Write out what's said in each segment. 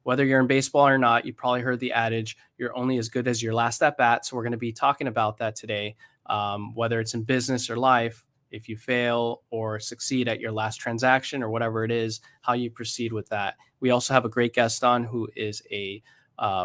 Whether you're in baseball or not, you probably heard the adage, you're only as good as your last at bat. So we're going to be talking about that today. Whether it's in business or life, if you fail or succeed at your last transaction or whatever it is, how you proceed with that. We also have a great guest on who is a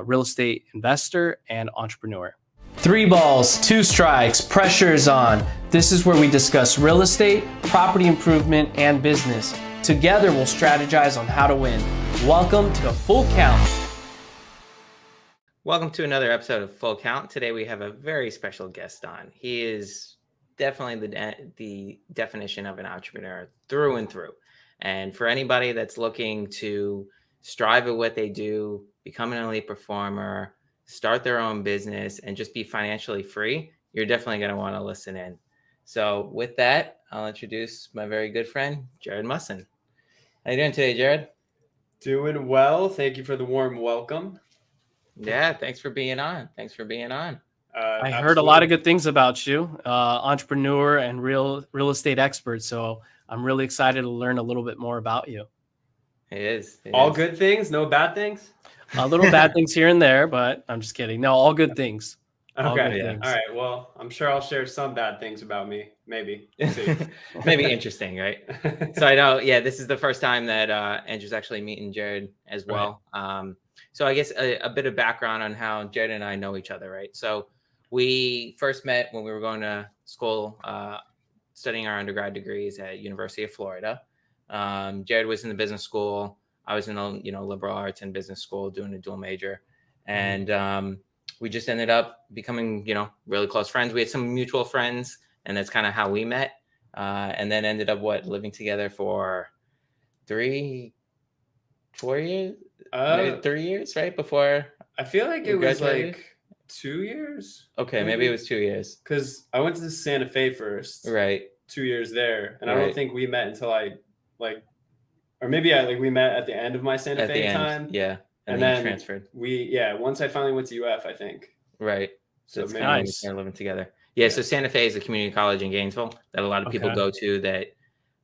real estate investor and entrepreneur. 3 balls, 2 strikes, pressure is on. This is where we discuss real estate, property improvement, and business. Together, we'll strategize on how to win. Welcome to Full Count. Welcome to another episode of Full Count. Today, we have a very special guest on. He is definitely the definition of an entrepreneur through and through. And for anybody that's looking to strive at what they do, become an elite performer, start their own business, and just be financially free, you're definitely going to want to listen in. So with that, I'll introduce my very good friend, Jared Mussen. How you doing today, Jared? Doing well. Thank you for the warm welcome. Yeah, thanks for being on. I heard a lot of good things about you, entrepreneur and real estate expert. So I'm really excited to learn a little bit more about you. It is. All good things, no bad things? A little bad things here and there, but I'm just kidding. No, all good things. Okay. All right. Well, I'm sure I'll share some bad things about me. Maybe. We'll see. Maybe interesting, right? So I know, this is the first time that Andrew's actually meeting Jared as well. Right. So I guess a bit of background on how Jared and I know each other, right? So we first met when we were going to school, studying our undergrad degrees at University of Florida. Jared was in the business school. I was in the liberal arts and business school doing a dual major. And we just ended up becoming, really close friends. We had some mutual friends, and that's kind of how we met. And then ended up living together for 3 years, 3 years, right? Before I feel like it was like 2 years. Okay, maybe it was 2 years. Because I went to Santa Fe first. Right. 2 years there. And I don't think we met until we met at the end of my Santa Fe time. Yeah. And then transferred. Once I finally went to UF, I think. Right. So it's kind of we started living together. Yeah. So Santa Fe is a community college in Gainesville that a lot of people go to that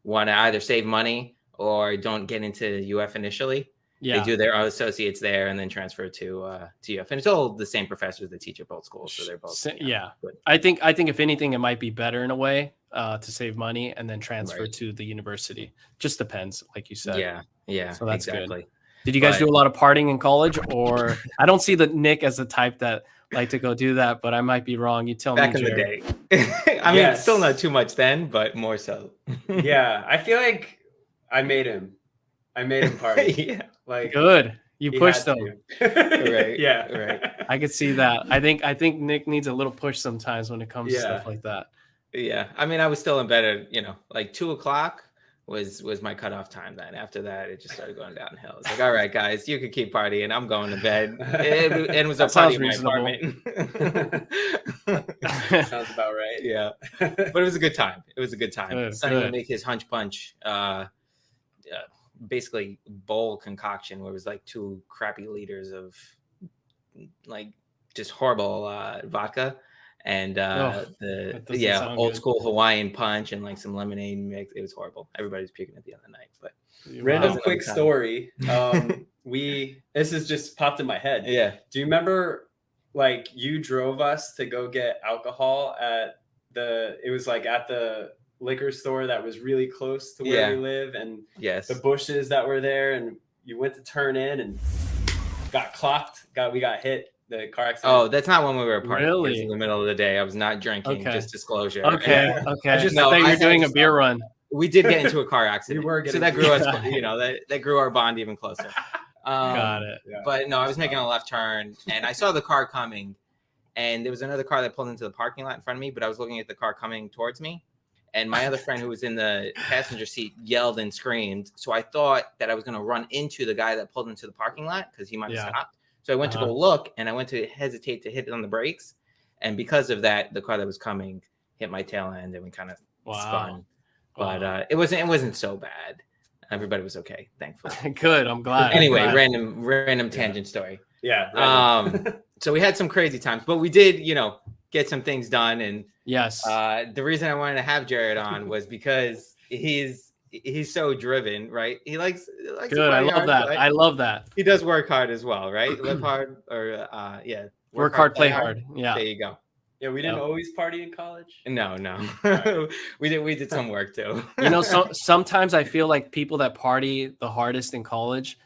want to either save money or don't get into UF initially. Yeah. They do their associates there and then transfer to UF. And it's all the same professors that teach at both schools. So they're both. Good. I think if anything, it might be better in a way to save money and then transfer to the university. Just depends, like you said. Yeah. Yeah. So that's good. Did you guys do a lot of partying in college? Or I don't see Nick as the type that like to go do that, but I might be wrong. You tell me. Back in the day. I mean, still not too much then, but more so. Yeah. I feel like I made him party. Yeah. Like good. You pushed them. Right. Yeah. Right. I could see that. I think Nick needs a little push sometimes when it comes to stuff like that. Yeah. I mean, I was still in bed at, like 2:00 was my cutoff time then. After that, it just started going downhill. It's like, all right, guys, you can keep partying. I'm going to bed. It was a party in my apartment. Sounds about right. Yeah. But it was a good time. Sonny would make his hunch punch, basically bowl concoction where it was like 2 crappy liters of like just horrible vodka. And old school Hawaiian punch and like some lemonade mix. It was horrible. Everybody's puking at the end of the night. But random quick story. This is just popped in my head. Yeah. Do you remember like you drove us to go get alcohol at the liquor store that was really close to where we live, and the bushes that were there, and you went to turn in and got clocked. We got hit. The car accident. Oh, that's not when we were partying. Really? It was in the middle of the day. I was not drinking. Okay. Just disclosure. Okay. Yeah. Okay. I thought you were doing a beer run. We did get into a car accident. So that grew us. That grew our bond even closer. Got it. Yeah. But no, I was making a left turn and I saw the car coming, and there was another car that pulled into the parking lot in front of me. But I was looking at the car coming towards me, and my other friend who was in the passenger seat yelled and screamed. So I thought that I was going to run into the guy that pulled into the parking lot because he might have stopped. So I went to go look, and I went to hesitate to hit it on the brakes. And because of that, the car that was coming hit my tail end, and we kind of spun. But it wasn't so bad. Everybody was okay, thankfully. Good, I'm glad. Anyway, random tangent story. Yeah. So we had some crazy times, but we did, get some things done. And yes, the reason I wanted to have Jared on was because he's he's so driven, right? He likes Good. I love hard, that. I love that. He does work hard as well, right? Live hard, or work hard, play hard. Yeah. There you go. Yeah, we didn't always party in college. No. Right. we did some work too. So sometimes I feel like people that party the hardest in college,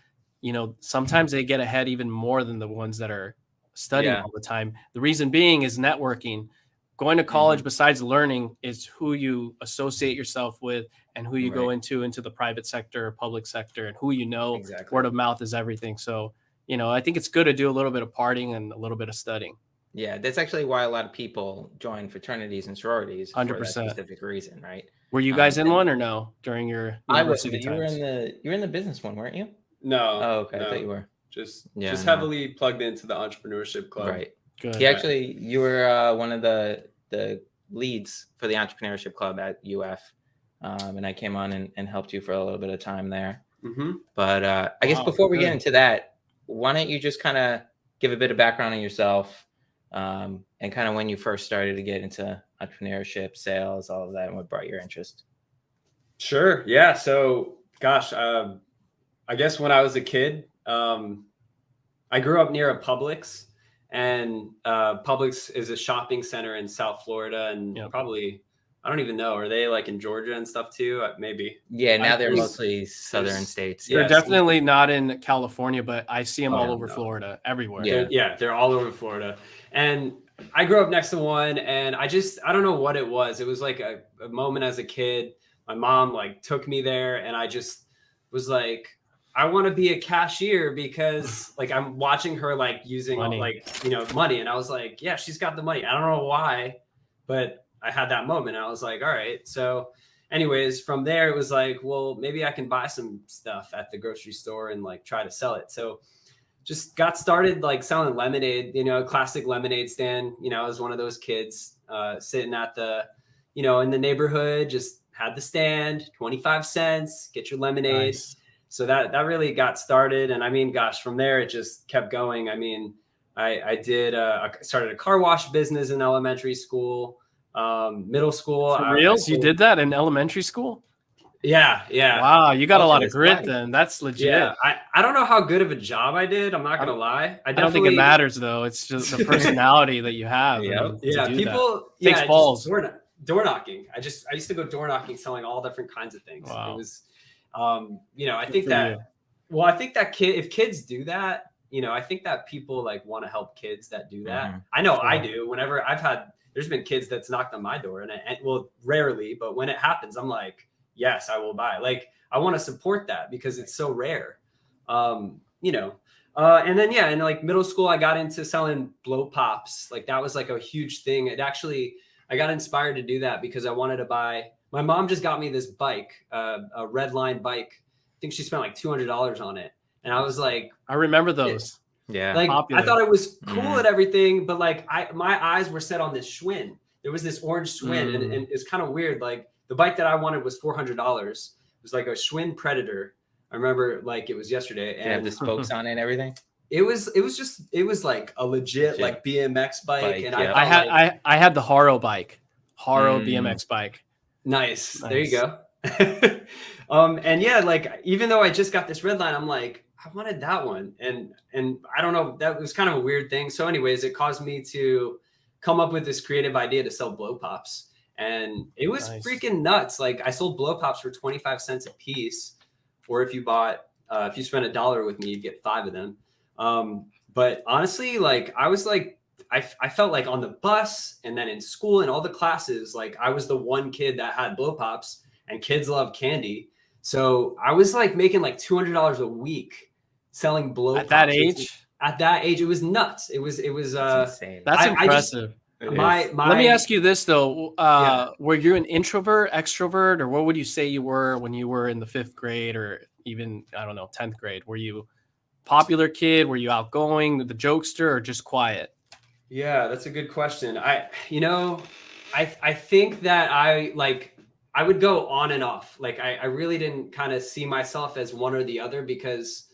sometimes they get ahead even more than the ones that are studying all the time. The reason being is networking. Going to college, besides learning, is who you associate yourself with and who you go into the private sector or public sector, and who Exactly. Word of mouth is everything. So, I think it's good to do a little bit of partying and a little bit of studying. Yeah, that's actually why a lot of people join fraternities and sororities 100%. For that specific reason, right? Were you guys in one or no during your university times? You were in the business one, weren't you? No. Oh, okay. No. I thought you were. Just heavily plugged into the entrepreneurship club. Right. Good. You were one of the leads for the entrepreneurship club at UF, and I came on and helped you for a little bit of time there. But I guess before we get into that, why don't you just kind of give a bit of background on yourself, and kind of when you first started to get into entrepreneurship, sales, all of that, and what brought your interest? Sure. Yeah. So, gosh, I guess when I was a kid, I grew up near a Publix, and Publix is a shopping center in South Florida, and probably, I don't even know, are they like in Georgia and stuff too? Maybe. Yeah, now they're mostly southern states. They're definitely not in California, but I see them all over Florida, everywhere. They're all over Florida. And I grew up next to one, and I don't know what it was. It was like a moment as a kid. My mom like took me there, and I just was like, I want to be a cashier because like I'm watching her like using money. Money. And I was like, yeah, she's got the money. I don't know why, but I had that moment. And I was like, all right. So anyways, from there, it was like, well, maybe I can buy some stuff at the grocery store and like try to sell it. So just got started like selling lemonade, a classic lemonade stand. I was one of those kids sitting at the, in the neighborhood, just had the stand, 25 cents, get your lemonade. Nice. So that really got started. And I mean, gosh, from there, it just kept going. I mean, I started a car wash business in elementary school, middle school. For reals? You did that in elementary school? Yeah. Wow, you got a lot of grit then. That's legit. Yeah, I don't know how good of a job I did. I'm not going to lie. I don't think it matters, though. It's just the personality that you have. People takes balls. Door knocking. I used to go door knocking, selling all different kinds of things. Wow. It was I think that if kids do that, I think that people like want to help kids that do that. I know I do. Whenever there's been kids that's knocked on my door, and rarely, but when it happens, I'm like, yes, I will buy. Like, I want to support that because it's so rare. And then, in like middle school, I got into selling blow pops. Like that was like a huge thing. I got inspired to do that because I wanted to buy. My mom just got me this bike, a red line bike. I think she spent like $200 on it. And I was like, I remember those. Yeah. Like popular. I thought it was cool and everything, but like my eyes were set on this Schwinn. There was this orange Schwinn, and it's kind of weird. Like the bike that I wanted was $400. It was like a Schwinn Predator. I remember like it was yesterday. And it had the spokes on it and everything. It was like a legit like BMX bike. And I had the Haro bike, BMX bike. Nice. There you go. And like even though I just got this red line, I'm like, I wanted that one. And I don't know, that was kind of a weird thing. So anyways, it caused me to come up with this creative idea to sell blow pops. And it was freaking nuts. Like I sold blow pops for 25 cents a piece. Or if you spent $1 with me, you'd get 5 of them. But honestly, like I was like, I felt like on the bus and then in school and all the classes, like I was the one kid that had blow pops, and kids love candy. So I was like making like $200 a week selling blow pops. At that age, it was nuts. It was That's insane. That's impressive. Let me ask you this though. Were you an introvert, extrovert, or what would you say you were when you were in the 5th grade or even, I don't know, 10th grade? Were you popular kid? Were you outgoing, the jokester, or just quiet? Yeah, that's a good question. I think that I would go on and off. Like I really didn't kind of see myself as one or the other, because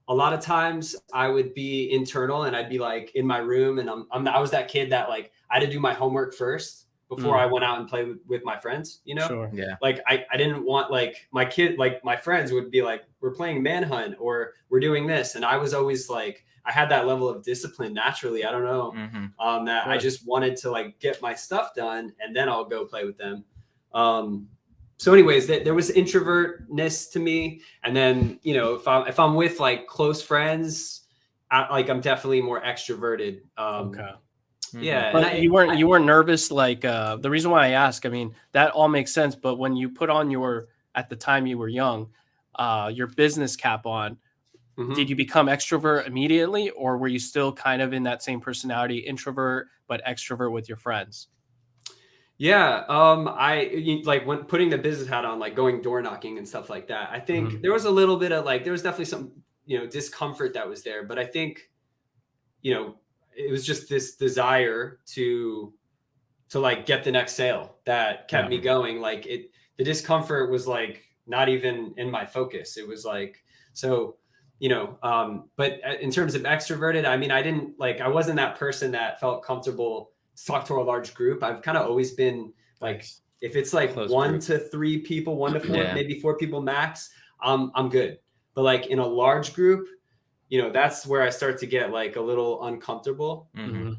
a lot of times I would be internal and I'd be like in my room, and I was that kid that like I had to do my homework first before I went out and played with my friends, you know? Sure. Yeah. Like I didn't want like my friends would be like, we're playing manhunt or we're doing this. And I was always like, I had that level of discipline naturally. I don't know, that Sure. I just wanted to like get my stuff done and then I'll go play with them. So anyways, there was introvertness to me. And then, you know, if I'm with like close friends, I'm definitely more extroverted. Okay. Yeah. But And you weren't nervous. Like, the reason why I ask, I mean, that all makes sense. But when you put on at the time you were young, your business cap on, did you become extrovert immediately, or were you still kind of in that same personality, introvert, but extrovert with your friends? Yeah, like when putting the business hat on, like going door knocking and stuff like that. I think there was a little bit of like, there was definitely some, you know, discomfort that was there, but I think, you know, it was just this desire to like get the next sale that kept me going. Like the discomfort was like not even in my focus. It was like, so, you know, but in terms of extroverted, I mean, I wasn't that person that felt comfortable to talk to a large group. I've kind of always been like, if it's like Close one group. to three people, 1 to 4, maybe 4 people max, I'm good. But like in a large group, you know, that's where I start to get like a little uncomfortable,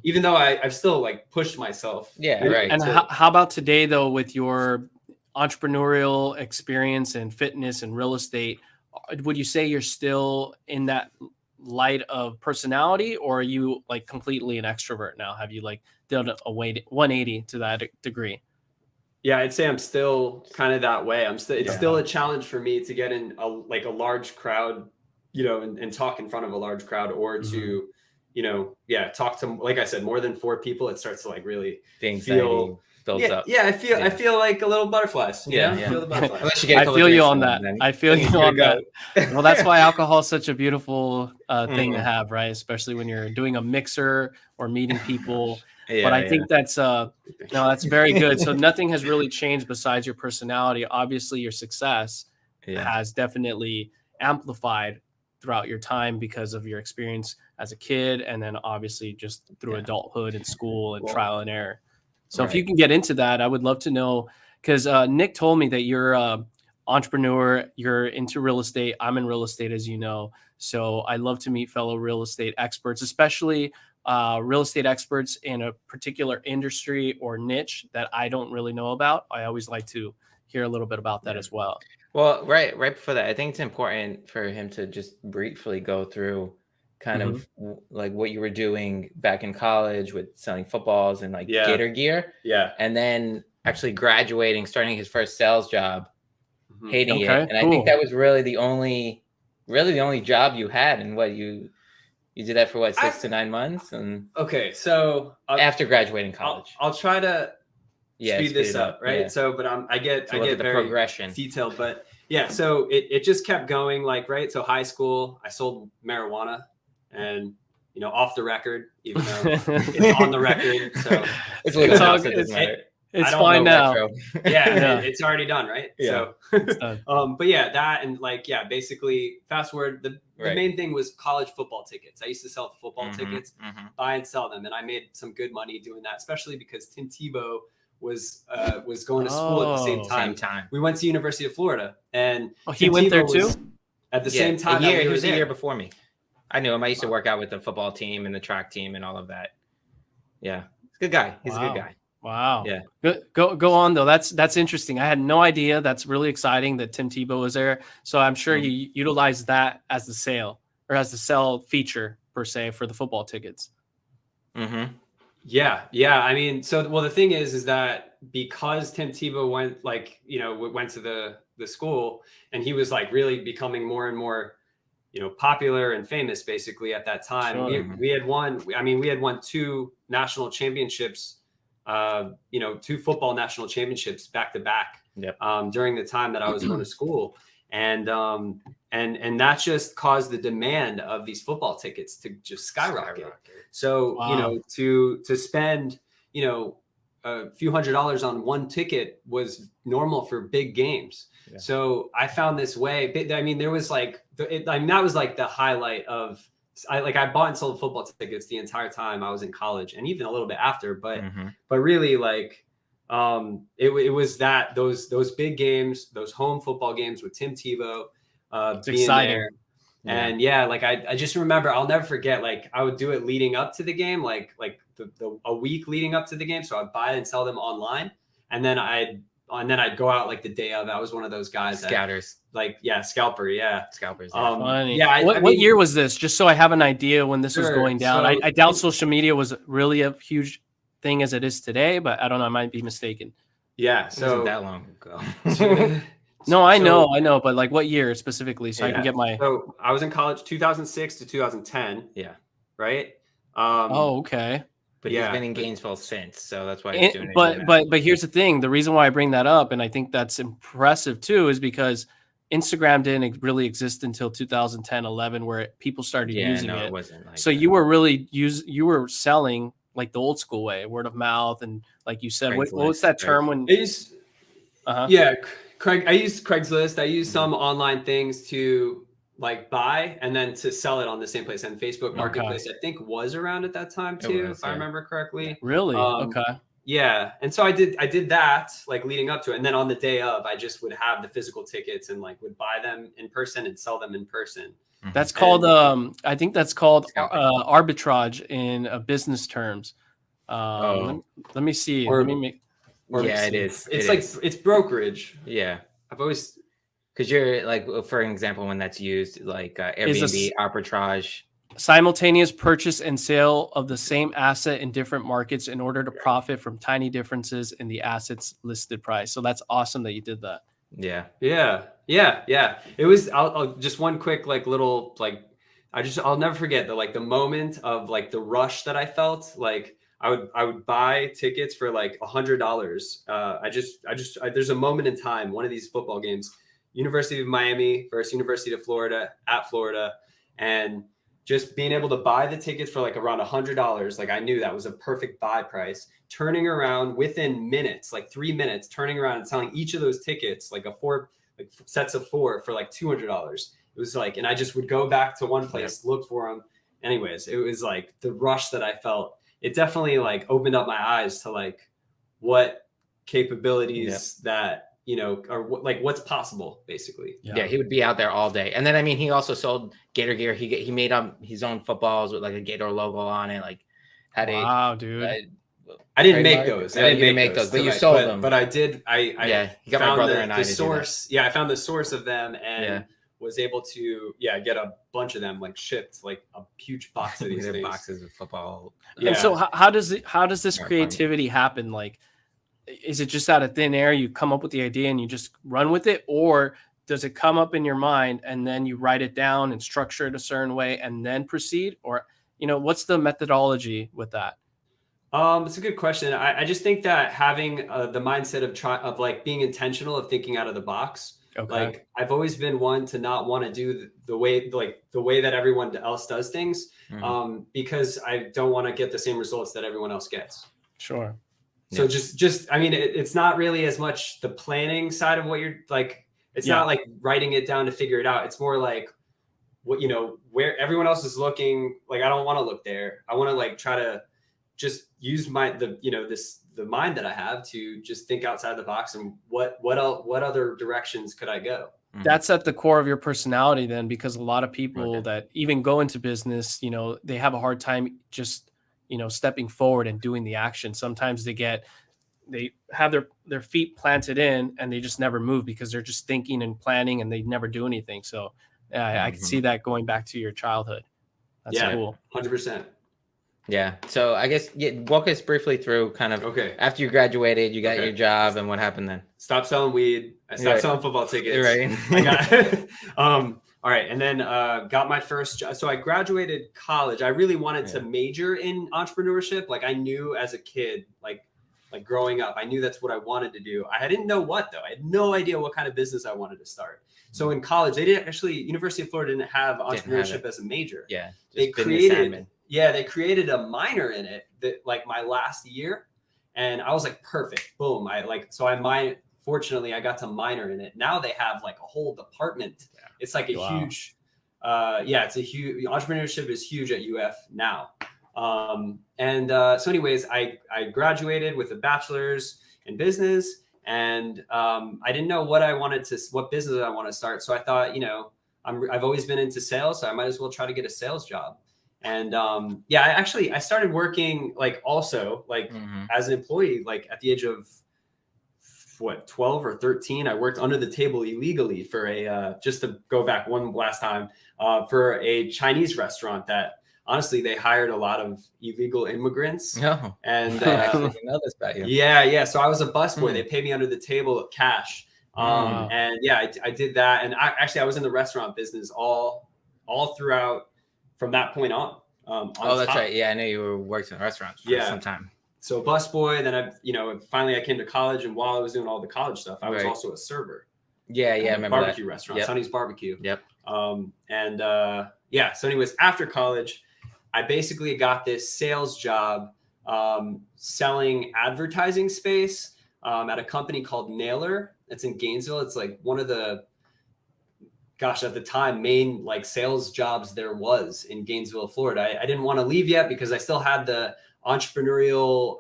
even though I've still like pushed myself. Yeah. Right. And how about today though, with your entrepreneurial experience and fitness and real estate, would you say you're still in that light of personality, or are you like completely an extrovert now? Have you like done a 180 to that degree? Yeah, I'd say I'm still kind of that way. It's still a challenge for me to get in a large crowd, you know, and talk in front of a large crowd, or to, you know, talk to, like I said, more than 4 people. It starts to like really feel builds up. Yeah, I feel like a little butterflies. Feel the butterflies. Unless you get I feel you on that. I feel you on that. Well, that's why alcohol is such a beautiful thing to have, right? Especially when you're doing a mixer or meeting people. But I think that's no, that's very good. So nothing has really changed besides your personality. Obviously, your success has definitely amplified throughout your time because of your experience as a kid, and then obviously just through adulthood and school and trial and error. So if you can get into that, I would love to know, because Nick told me that you're an entrepreneur, you're into real estate. I'm in real estate, as you know. So I love to meet fellow real estate experts, especially real estate experts in a particular industry or niche that I don't really know about. I always like to hear a little bit about that as well. Well, right before that, I think it's important for him to just briefly go through kind of like what you were doing back in college with selling footballs and like Gator gear. Yeah. And then actually graduating, starting his first sales job, hating it. And cool. I think that was really the only job you had. And what you did that for what, 6 to 9 months? And so after graduating college, I'll try to speed this up, right? Yeah. So, but I get the very progression detailed, but yeah. So it just kept going, like, right. So high school, I sold marijuana, and you know, off the record, even though it's on the record. So it's legal now, so it doesn't matter. It's fine now. It's already done, right? Yeah. So, but yeah, that and like, basically, fast forward. The main thing was college football tickets. I used to sell football tickets, buy and sell them, and I made some good money doing that, especially because Tim Tebow was going to school at the same time. We went to University of Florida, and he went there too at the same time. He was a year before me. I knew him. I used to work out with the football team and the track team and all of that. Yeah, he's a good guy. He's a good guy. Wow. Yeah. Go on though. That's interesting. I had no idea. That's really exciting that Tim Tebow was there. So I'm sure you utilized that as the sell feature per se for the football tickets. Yeah. I mean, the thing is that because Tim Tebow went to the school, and he was like really becoming more and more, you know, popular and famous basically at that time. Sure. We had won 2 national championships, 2 football national championships back to back during the time that I was going to school. And that just caused the demand of these football tickets to just skyrocket. So, you know, to spend, you know, a few $100s on one ticket was normal for big games. Yeah. So I found this way. I mean, there was like, that was like the highlight of, I bought and sold football tickets the entire time I was in college, and even a little bit after, but really, like, it was those big games, those home football games with Tim Tebow being exciting. there. And like I just remember, I'll never forget, like I would do it leading up to the game, like a week leading up to the game. So I'd buy and sell them online. And then I'd go out like the day of. I was one of those guys. Scouters. Scalper. Yeah. Scalpers. Funny. Yeah. What year was this? Just so I have an idea when this was going down. So, I doubt social media was really a huge thing as it is today, but I don't know. I might be mistaken. Yeah. So it wasn't that long ago. No, I know, but like what year specifically, so I can get my. So I was in college 2006 to 2010. Yeah. Right. Okay. But he's been in Gainesville since, so that's why he's doing it. But here's the thing: the reason why I bring that up, and I think that's impressive too, is because Instagram didn't really exist until 2010, 11, where people started using it. It wasn't like so that. You were really you were selling like the old school way, word of mouth, and like you said, what was that term when? Yeah, Craig. I used Craigslist. I used some online things to like buy and then to sell it on the same place. And Facebook Marketplace, I think, was around at that time too, if I remember correctly. Really? Okay. Yeah, and so I did that like leading up to it, and then on the day of, I just would have the physical tickets and like would buy them in person and sell them in person. That's called I think that's called arbitrage in business terms. Let me see. It is. It's brokerage. Yeah, I've always, because you're like, for example, when that's used, like Airbnb arbitrage. Simultaneous purchase and sale of the same asset in different markets in order to profit from tiny differences in the asset's listed price. So that's awesome that you did that. Yeah. It was. I'll just one quick like little like. I'll never forget the moment of like the rush that I felt. Like I would buy tickets for like $100. There's a moment in time, one of these football games, University of Miami versus University of Florida at Florida, and just being able to buy the tickets for like around $100. Like I knew that was a perfect buy price. Turning around within minutes, like 3 minutes, turning around and selling each of those tickets, like sets of 4 for like $200. It was like, and I just would go back to one place, look for them. Anyways, it was like the rush that I felt. It definitely like opened up my eyes to like what capabilities that, or what's possible basically. Yeah, he would be out there all day. And then, I mean, he also sold Gator gear. He made up his own footballs with like a Gator logo on it. Like dude. I didn't make those. I didn't make those, but you sold them. But I did. I got my brother and I the source. Yeah, I found the source of them and was able to get a bunch of them like shipped, like a huge box of these things. Boxes of football. Yeah. And so how does this creativity happen? Like, is it just out of thin air? You come up with the idea and you just run with it, or does it come up in your mind and then you write it down and structure it a certain way and then proceed? Or, what's the methodology with that? It's a good question. I just think that having the mindset of like being intentional, of thinking out of the box. Okay. Like I've always been one to not want to do the way that everyone else does things, because I don't want to get the same results that everyone else gets. Sure. So just, I mean, it's not really as much the planning side of what you're like, it's not like writing it down to figure it out. It's more like what, where everyone else is looking. Like, I don't want to look there. I want to like, try to just use the mind that I have to just think outside the box and what other directions could I go? That's at the core of your personality then, because a lot of people that even go into business, they have a hard time just, stepping forward and doing the action. Sometimes they have their feet planted in and they just never move because they're just thinking and planning and they never do anything. So I can see that going back to your childhood. That's cool. 100%. Yeah. So I guess walk us briefly through kind of after you graduated, you got your job, and what happened then? Stopped selling weed. I stopped selling football tickets. Right. All right. And then got my first job. So I graduated college. I really wanted to major in entrepreneurship. Like I knew as a kid, like growing up, I knew that's what I wanted to do. I didn't know what though. I had no idea what kind of business I wanted to start. So in college, University of Florida didn't have entrepreneurship as a major. Yeah. They created a minor in it that like my last year, and I was like, perfect, boom. Fortunately, I got to minor in it. Now they have like a whole department. Yeah. It's like a huge, it's a huge, entrepreneurship is huge at UF now. So anyways, I graduated with a bachelor's in business. And I didn't know what business I want to start. So I thought, I've always been into sales, so I might as well try to get a sales job. And I started working as an employee, like at the age of 12 or 13. I worked under the table illegally for just to go back one last time, for a Chinese restaurant that honestly, they hired a lot of illegal immigrants. No. And I actually didn't know this about you. Yeah. So I was a busboy. They paid me under the table cash. And yeah, I did that. And I was in the restaurant business all throughout from that point on. That's right. Yeah, I know you were working in restaurants for some time. So busboy, then finally I came to college, and while I was doing all the college stuff, I was also a server. Yeah, I remember barbecue that. restaurant, Sonny's Barbecue. Yep. So anyways, after college, I basically got this sales job selling advertising space at a company called Naylor. It's in Gainesville. It's like one of the, at the time, main like sales jobs there was in Gainesville, Florida. I didn't want to leave yet because I still had the entrepreneurial,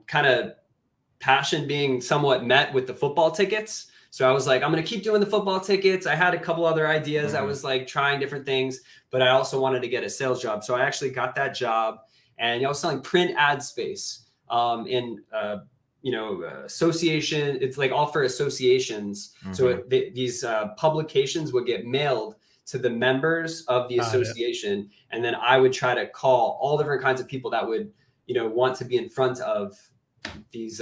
kind of passion being somewhat met with the football tickets. So I was like, I'm going to keep doing the football tickets. I had a couple other ideas. I was like trying different things, but I also wanted to get a sales job. So I actually got that job, and I was selling print ad space in association. It's like all for associations. So these publications would get mailed to the members of the association. And then I would try to call all different kinds of people that would, want to be in front of these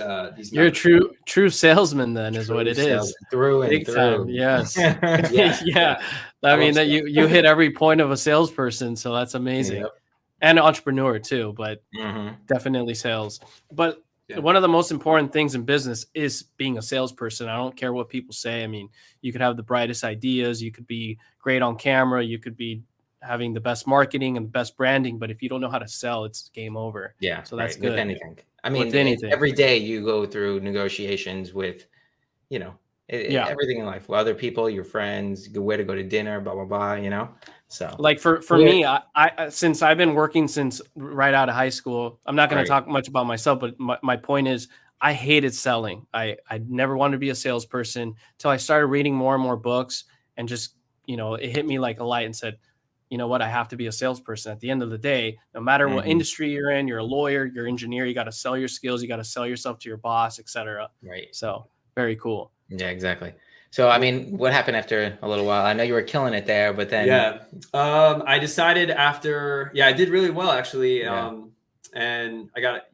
You're a true salesman then, is what it is. Through and big through. Time, yes. Yeah. I mean that you hit every point of a salesperson, so that's amazing. Yep. And an entrepreneur too, but definitely sales. But one of the most important things in business is being a salesperson. I don't care what people say. I mean, you could have the brightest ideas, you could be great on camera, you could be having the best marketing and the best branding, but if you don't know how to sell, it's game over. Yeah. So that's good. With anything. I mean, every day you go through negotiations with, everything in life, with other people, your friends, where to go to dinner, blah, blah, blah, So like for me, I since I've been working since right out of high school, I'm not going to talk much about myself, but my point is I hated selling. I never wanted to be a salesperson until I started reading more and more books, and just, it hit me like a light and said, you know what, I have to be a salesperson. At the end of the day, no matter what industry you're in, you're a lawyer, you're an engineer, you got to sell your skills, you got to sell yourself to your boss, etc. Right. So very cool. Yeah, exactly. So, I mean, what happened after a little while? I know you were killing it there, but then. Yeah. I decided after, I did really well actually. And I got,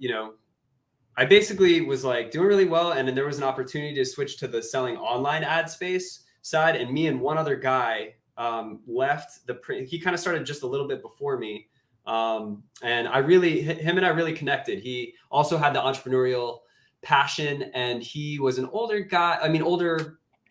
I basically was like doing really well. And then there was an opportunity to switch to the selling online ad space side. And me and one other guy left the print. He kind of started just a little bit before me. And him and I really connected. He also had the entrepreneurial passion, and he was an older guy.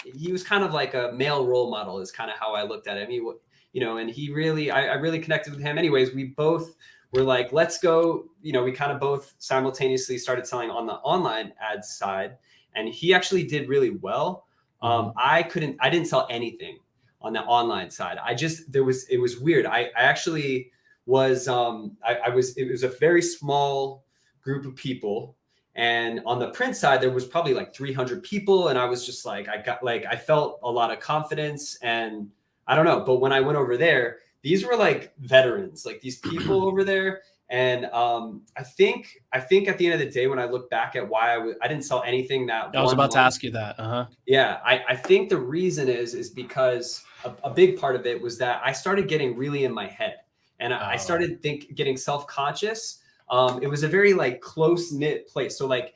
He was kind of like a male role model is kind of how I looked at it. And I really connected with him. Anyways, we both were like, let's go, we kind of both simultaneously started selling on the online ad side, and he actually did really well. I didn't sell anything on the online side. It was weird. I actually was, it was a very small group of people. And on the print side, there was probably like 300 people. And I was just like, I felt a lot of confidence, and I don't know. But when I went over there, these were like veterans, like these people over there. And I think at the end of the day, when I look back at why I didn't sell anything that I was about to ask you that. Yeah, I think the reason is because a big part of it was that I started getting really in my head, and I started getting self-conscious. It was a very like close knit place. So like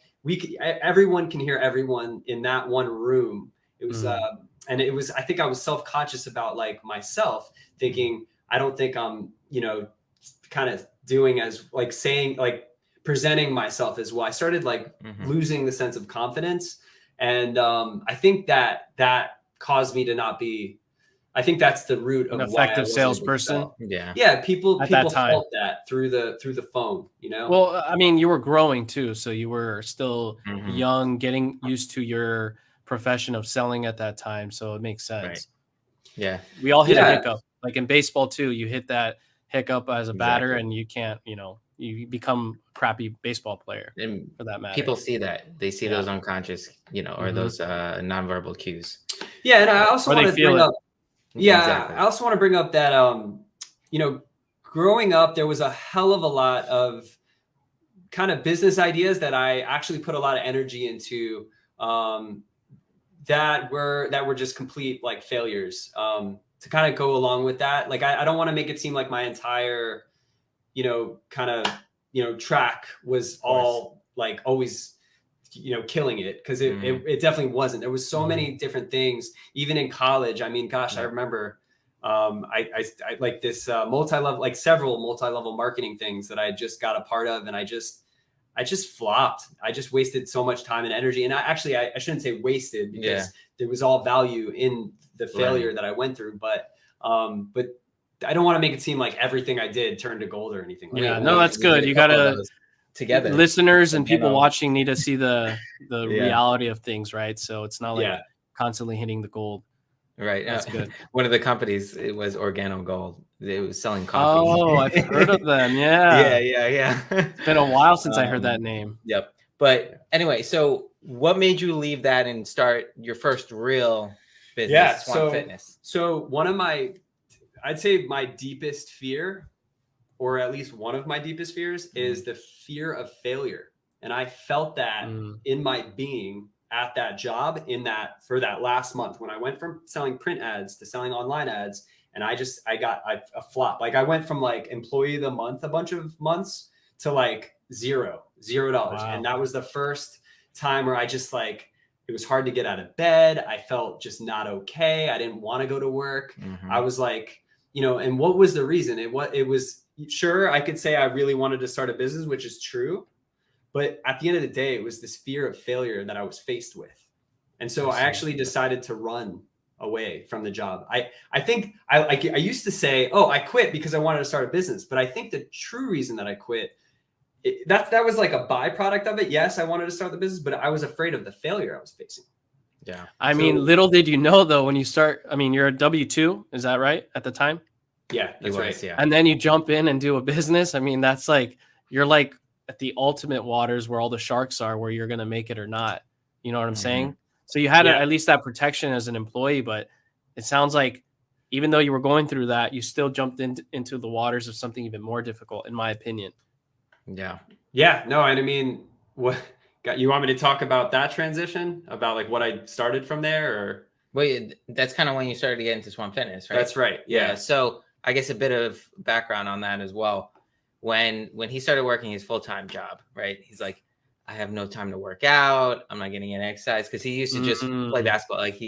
everyone can hear everyone in that one room. It was, and it was, I think I was self-conscious about like myself, thinking, I don't think I'm, kind of doing as like saying, like presenting myself as well. I started like losing the sense of confidence. And I think that caused me to not be, I think that's the root of an effective salesperson. Yeah. People felt that through the phone, Well, I mean, you were growing too, so you were still young, getting used to your profession of selling at that time. So it makes sense. Right. Yeah. We all hit a hiccup. Like in baseball too, you hit that hiccup as a batter, and you can't you become a crappy baseball player And for that matter. people see that. They see those unconscious, or those nonverbal cues. Yeah, and I also want to bring up. Yeah, exactly. I also want to bring up that growing up, there was a hell of a lot of kind of business ideas that I actually put a lot of energy into that were just complete like failures. To kind of go along with that, like I don't want to make it seem like my entire, track was all like always, killing it, because it definitely wasn't. There was so many different things, even in college. I mean, gosh, I remember I like this multi-level, like several multi-level marketing things that I just got a part of, and I just flopped. I just wasted so much time and energy. And I shouldn't say wasted, because there was all value in the failure that I went through. But I don't want to make it seem like everything I did turned to gold or anything like that. No, that's good. You gotta together. Listeners and people watching need to see the reality of things, right? So it's not like constantly hitting the gold. Right. That's good. One of the companies, it was Organo Gold. It was selling coffee. Oh, I've heard of them. Yeah. Yeah. It's been a while since I heard that name. Yep. But anyway, so what made you leave that and start your first real business, Swan Fitness? So I'd say my deepest fear, or at least one of my deepest fears, is the fear of failure. And I felt that in my being at that job, for that last month, when I went from selling print ads to selling online ads. And I got a flop. Like I went from like employee of the month, a bunch of months, to like $0. Wow. And that was the first time where I just like, it was hard to get out of bed. I felt just not okay. I didn't want to go to work. I was like, and what was the reason? It was sure, I could say I really wanted to start a business, which is true. But at the end of the day, it was this fear of failure that I was faced with. And so I actually decided to run away from the job. I think I used to say, I quit because I wanted to start a business. But I think the true reason that I quit, that was like a byproduct of it. Yes, I wanted to start the business, but I was afraid of the failure I was facing. Yeah. I mean, little did you know, though, when you start, you're a W-2, is that right, at the time? Yeah, that's right. Yeah. And then you jump in and do a business. That's like, you're like at the ultimate waters where all the sharks are, where you're going to make it or not. You know what I'm saying? So you had at least that protection as an employee, but it sounds like even though you were going through that, you still jumped into the waters of something even more difficult, in my opinion. Yeah. Yeah. No, and what you want me to talk about that transition, about like what I started from there, or? Wait, that's kind of when you started to get into Swan Fitness, right? That's right. Yeah. So I guess a bit of background on that as well. When he started working his full-time job, right? He's like, I have no time to work out. I'm not getting any exercise, because he used to just play basketball. Like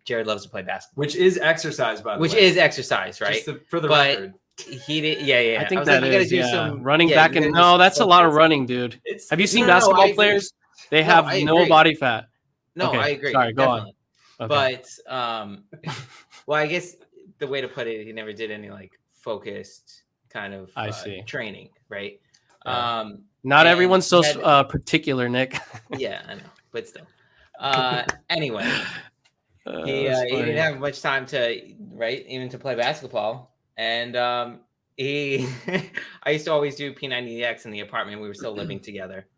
Jared loves to play basketball, which is exercise, by the way. Which is exercise, right? Just for the record. He did, yeah. I think that is, do some running back and that's a lot of running, dude. Have you seen basketball players? They have no body fat. No, okay. I agree. Sorry, go on. Okay. But well, I guess the way to put it, he never did any like focused kind of training, right? Not everyone's so particular, Nick. Yeah, I know, but still. Anyway, he didn't have much time even to play basketball. And I used to always do P90X in the apartment. We were still living together.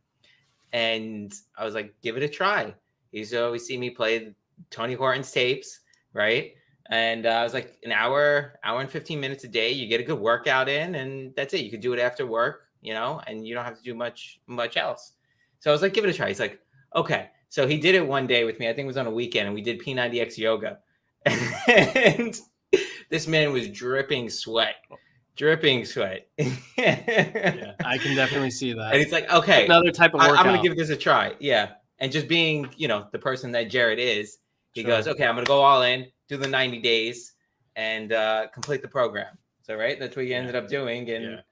And I was like, give it a try. He used to always see me play Tony Horton's tapes, right? And I was like, an hour and 15 minutes a day, you get a good workout in, and that's it. You could do it after work, and you don't have to do much else. So I was like, give it a try. He's like, okay. So he did it one day with me. I think it was on a weekend, and we did P90X yoga. And this man was dripping sweat. Yeah, I can definitely see that. And he's like, okay, another type of workout. I'm going to give this a try. Yeah. And just being, the person that Jared is, he goes, okay, I'm going to go all in, do the 90 days and complete the program. So, right. That's what you ended up doing. And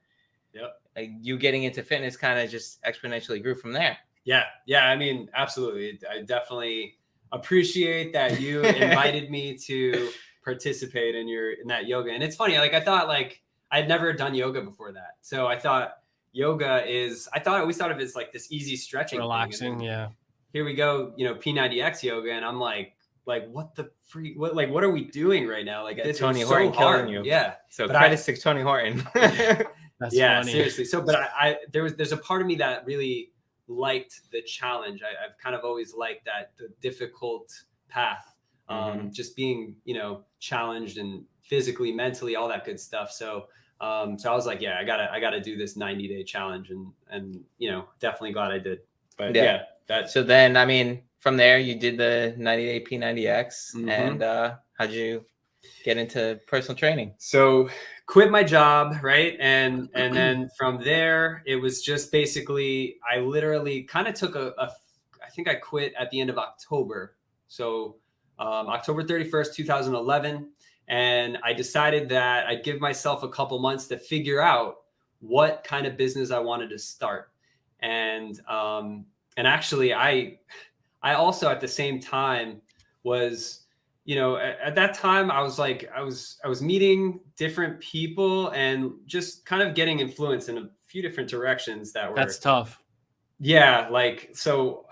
you getting into fitness kind of just exponentially grew from there. Yeah. Yeah. Absolutely. I definitely appreciate that you invited me to participate in that yoga. And it's funny, like I thought I'd never done yoga before that. So I thought yoga I always thought of it as like this easy stretching, relaxing. Yeah. Here we go, P90X yoga. And I'm like, what the freak, what are we doing right now? Like, this Tony Horton so hard. Killing you. Yeah. So credit to Tony Horton. That's yeah, funny. seriously. So, but there's a part of me that really liked the challenge. I've kind of always liked the difficult path, just being, challenged and physically, mentally, all that good stuff. So I was like, yeah, I gotta do this 90-day challenge, and definitely glad I did. But yeah, so then, I mean, from there you did the 90-day P90X, and how'd you get into personal training? So quit my job, right? And then from there, it was just basically, I literally kind of took I think I quit at the end of October. So October 31st, 2011. And I decided that I'd give myself a couple months to figure out what kind of business I wanted to start. And actually I also at the same time was, at that time I was like, I was meeting different people and just kind of getting influenced in a few different directions that were. That's tough. Yeah. Like, so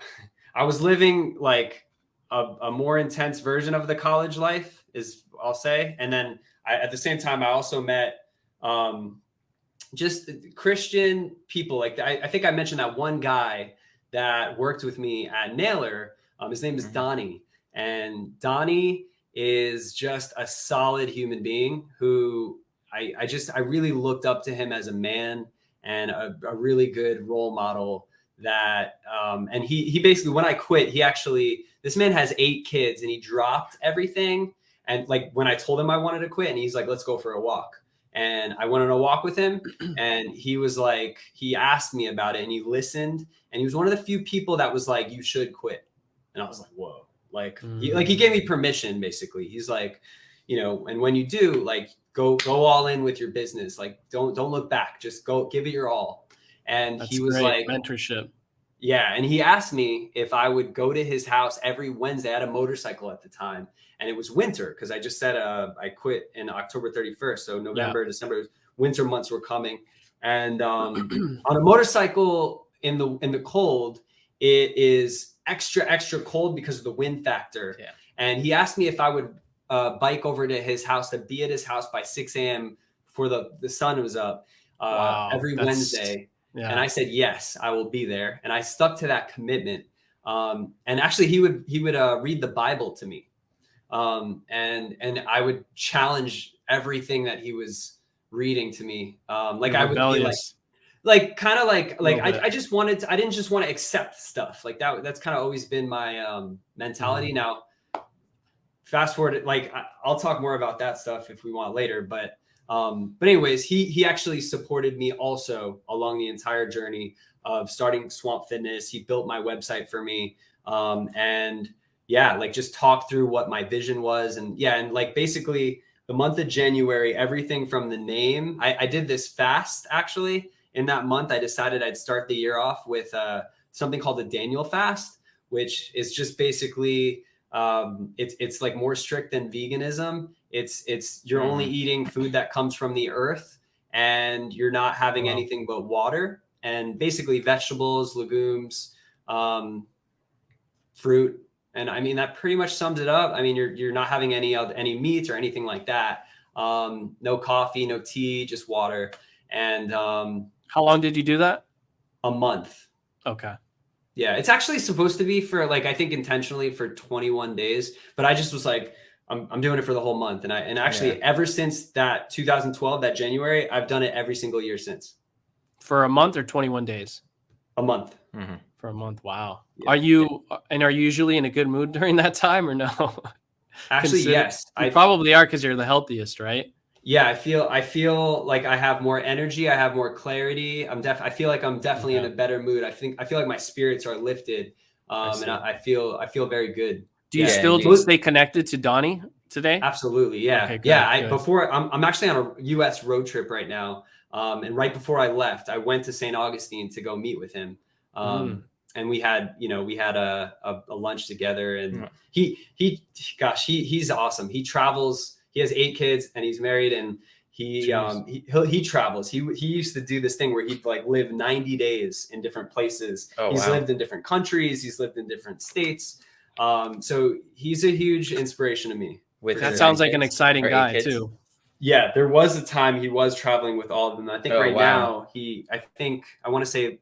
I was living like a more intense version of the college life, is I'll say. And then at the same time, I also met just Christian people. Like I think I mentioned that one guy that worked with me at Naylor. His name is Donnie. And Donnie is just a solid human being who I really looked up to him as a man and a really good role model. That and he basically, when I quit, this man has 8 kids and he dropped everything. And like when I told him I wanted to quit, and he's like, let's go for a walk. And I went on a walk with him, and he was like, he asked me about it and he listened, and he was one of the few people that was like, you should quit. And I was like, whoa, like, he gave me permission, basically. He's like, and when you do, like, go all in with your business. Like, don't look back, just go give it your all. And he was like, mentorship. Yeah. And he asked me if I would go to his house every Wednesday. I had a motorcycle at the time, and it was winter because I just said I quit in October 31st. So November, December, winter months were coming. And on a motorcycle in the cold, it is extra cold because of the wind factor. Yeah. And he asked me if I would bike over to his house, to be at his house by 6 a.m. before the sun was up every Wednesday. Yeah. And I said, yes, I will be there. And I stuck to that commitment. And actually he would read the Bible to me. And I would challenge everything that he was reading to me. Like I would be like kind of like I just wanted to, I didn't just want to accept stuff like that. That's kind of always been my mentality. Now, fast forward, like I'll talk more about that stuff if we want later, but anyways, he actually supported me also along the entire journey of starting Swamp Fitness. He built my website for me. And yeah, like just talk through what my vision was. And yeah, and like basically the month of January, everything from the name, I did this fast actually. In that month, I decided I'd start the year off with something called the Daniel fast, which is just basically, it's like more strict than veganism. It's you're only eating food that comes from the earth, and you're not having anything but water and basically vegetables, legumes, fruit. And I mean, that pretty much sums it up. I mean, you're not having any meat or anything like that. No coffee, no tea, just water. And how long did you do that? A month. Okay. Yeah, it's actually supposed to be for like, I think intentionally for 21 days, but I just was like, I'm doing it for the whole month. And actually ever since that 2012, that January, I've done it every single year since. For a month or 21 days? A month. Mm-hmm. For a month. Wow. Yeah. Are you usually in a good mood during that time or no? Actually, yes. You probably are, because you're the healthiest, right? Yeah, I feel like I have more energy. I have more clarity. I feel like I'm definitely in a better mood. I feel like my spirits are lifted. And I feel very good. Do you still stay connected to Donnie today? Absolutely. Yeah. Okay, yeah. I'm actually on a US road trip right now. And right before I left, I went to St. Augustine to go meet with him. And we had a lunch together, and he's awesome. He travels. He has 8 kids and he's married, and he travels. He used to do this thing where he'd like live 90 days in different places. He's lived in different countries. He's lived in different states. So he's a huge inspiration to me. That sounds like an exciting guy too. Yeah, there was a time he was traveling with all of them. I think now I want to say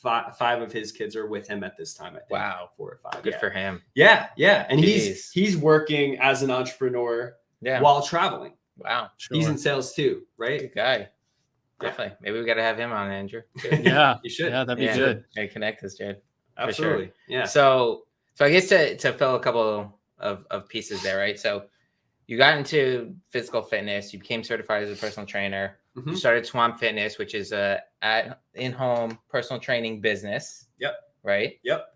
five of his kids are with him at this time. I think. Wow, 4 or 5. Good for him. Yeah, and he's working as an entrepreneur while traveling. Wow, he's in sales too, right? Good guy. Definitely. Maybe we got to have him on, Andrew. Yeah, you should. Yeah, that'd be good. Hey, connect us, Jared. Absolutely. Sure. Yeah. So I guess to fill a couple of pieces there, right? So you got into physical fitness, you became certified as a personal trainer. You started Swamp Fitness, which is a in-home personal training business. Yep. Right? Yep.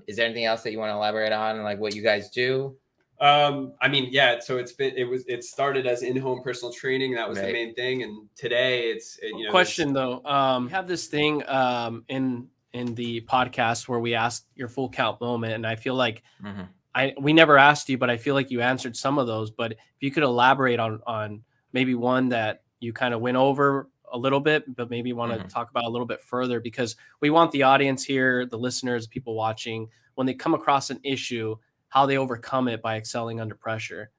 Is there anything else that you want to elaborate on, like what you guys do? I mean, yeah. So it started as in-home personal training. That was the main thing, and today it's question though. We have this thing in the podcast where we ask your full count moment, and I feel like we never asked you, but I feel like you answered some of those. But if you could elaborate on maybe one that you kind of went over a little bit, but maybe want to talk about a little bit further, because we want the audience here, the listeners, people watching, when they come across an issue, how they overcome it by excelling under pressure.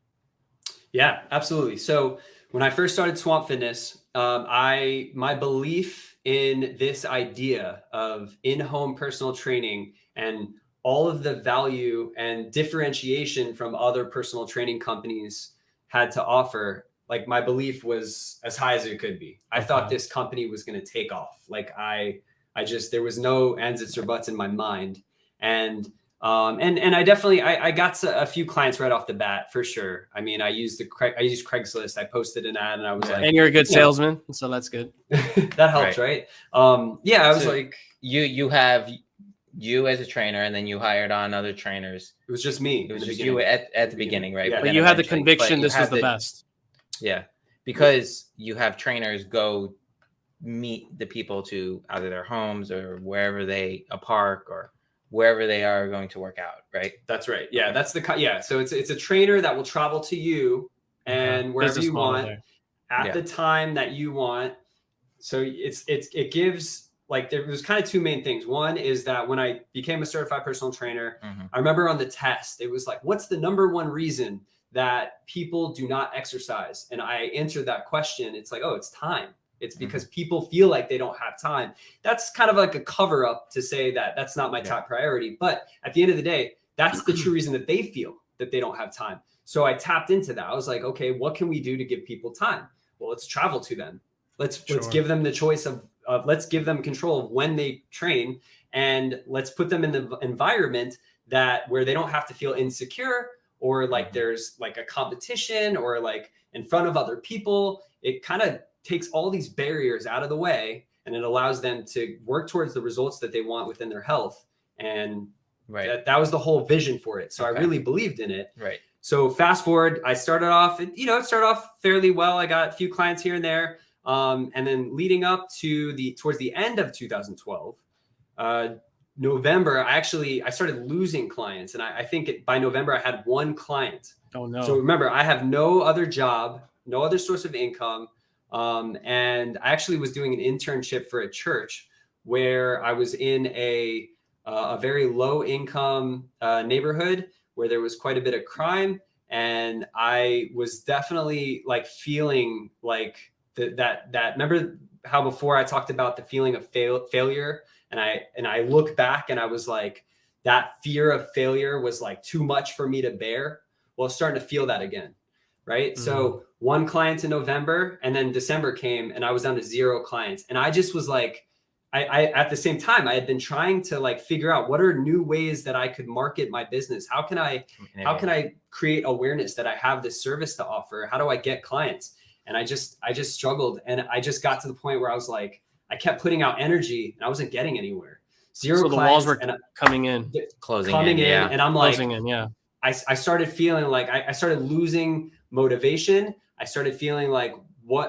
Yeah, absolutely. So when I first started Swamp Fitness, my belief in this idea of in-home personal training and all of the value and differentiation from other personal training companies had to offer, like my belief was as high as it could be. I thought this company was going to take off. Like there was no ands or buts in my mind. And I definitely, I got a few clients right off the bat for sure. I mean, I used Craigslist. I posted an ad and I was like, and you're a good salesman. So that's good. That helps. Right. Yeah. I was like, you as a trainer, and then you hired on other trainers. It was just me. It was just you at the beginning, right? Yeah. But you had the conviction this was the best. Yeah. Because you have trainers go meet the people to either their homes or wherever a park or wherever they are going to work out, right? That's right. Yeah, that's so it's a trainer that will travel to you and wherever you want at the time that you want. So it gives, like, there was kind of two main things. One is that when I became a certified personal trainer, I remember on the test, it was like, what's the number one reason that people do not exercise? And I answered that question. It's like, oh, it's time. It's because people feel like they don't have time. That's kind of like a cover up to say that that's not my top priority. But at the end of the day, that's the true reason that they feel that they don't have time. So I tapped into that. I was like, okay, what can we do to give people time? Well, let's travel to them. Let's give them the choice of let's give them control of when they train, and let's put them in the environment where they don't have to feel insecure or like there's like a competition or like in front of other people. It kind of takes all these barriers out of the way, and it allows them to work towards the results that they want within their health. And that was the whole vision for it. So I really believed in it. Right. So fast forward, I started off, it started off fairly well. I got a few clients here and there. And then leading up to towards the end of 2012, November, I started losing clients. And I think by November, I had one client. Oh no. So remember, I have no other job, no other source of income. And I actually was doing an internship for a church where I was in a very low income neighborhood where there was quite a bit of crime. And I was definitely like feeling like that remember how before I talked about the feeling of failure, and I look back and I was like, that fear of failure was like too much for me to bear. Well, I was starting to feel that again. Right. So one client in November, and then December came and I was down to 0 clients. And I just was like, I at the same time, I had been trying to like figure out what are new ways that I could market my business. How can I create awareness that I have this service to offer? How do I get clients? And I just struggled. And I just got to the point where I was like, I kept putting out energy and I wasn't getting anywhere. 0 so clients. The walls were coming in, coming in. And I'm like, closing in. Yeah. I started feeling like I started losing motivation. I started feeling like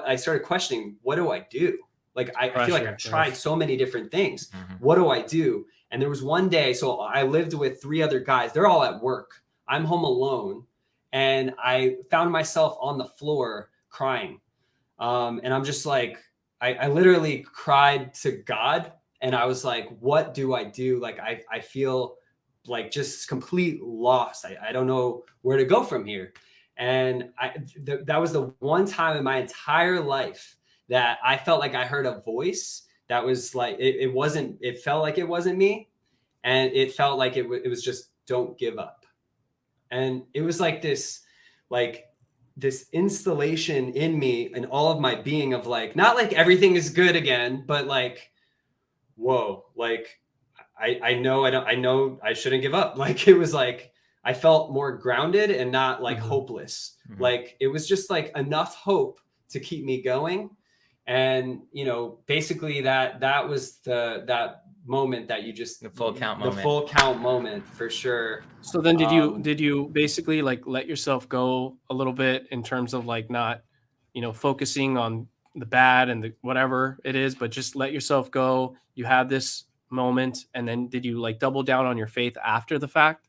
I started questioning, what do I do? Like, I feel like I've tried so many different things. What do I do? And there was one day, so I lived with 3 other guys. They're all at work. I'm home alone. And I found myself on the floor crying. And I'm just like, I literally cried to God. And I was like, what do I do? Like, I feel like just complete loss. I don't know where to go from here. And that was the one time in my entire life that I felt like I heard a voice that was like, it felt like it wasn't me. And it felt like it was just, don't give up. And it was like this installation in me and all of my being of like, not like everything is good again, but like, whoa, like I know I shouldn't give up. Like, it was like, I felt more grounded and not like hopeless. Like, it was just like enough hope to keep me going. And, you know, basically that was that moment that you just, the full count moment for sure. So then did you basically like let yourself go a little bit in terms of like not, you know, focusing on the bad and the whatever it is, but just let yourself go? You had this moment, and then did you like double down on your faith after the fact?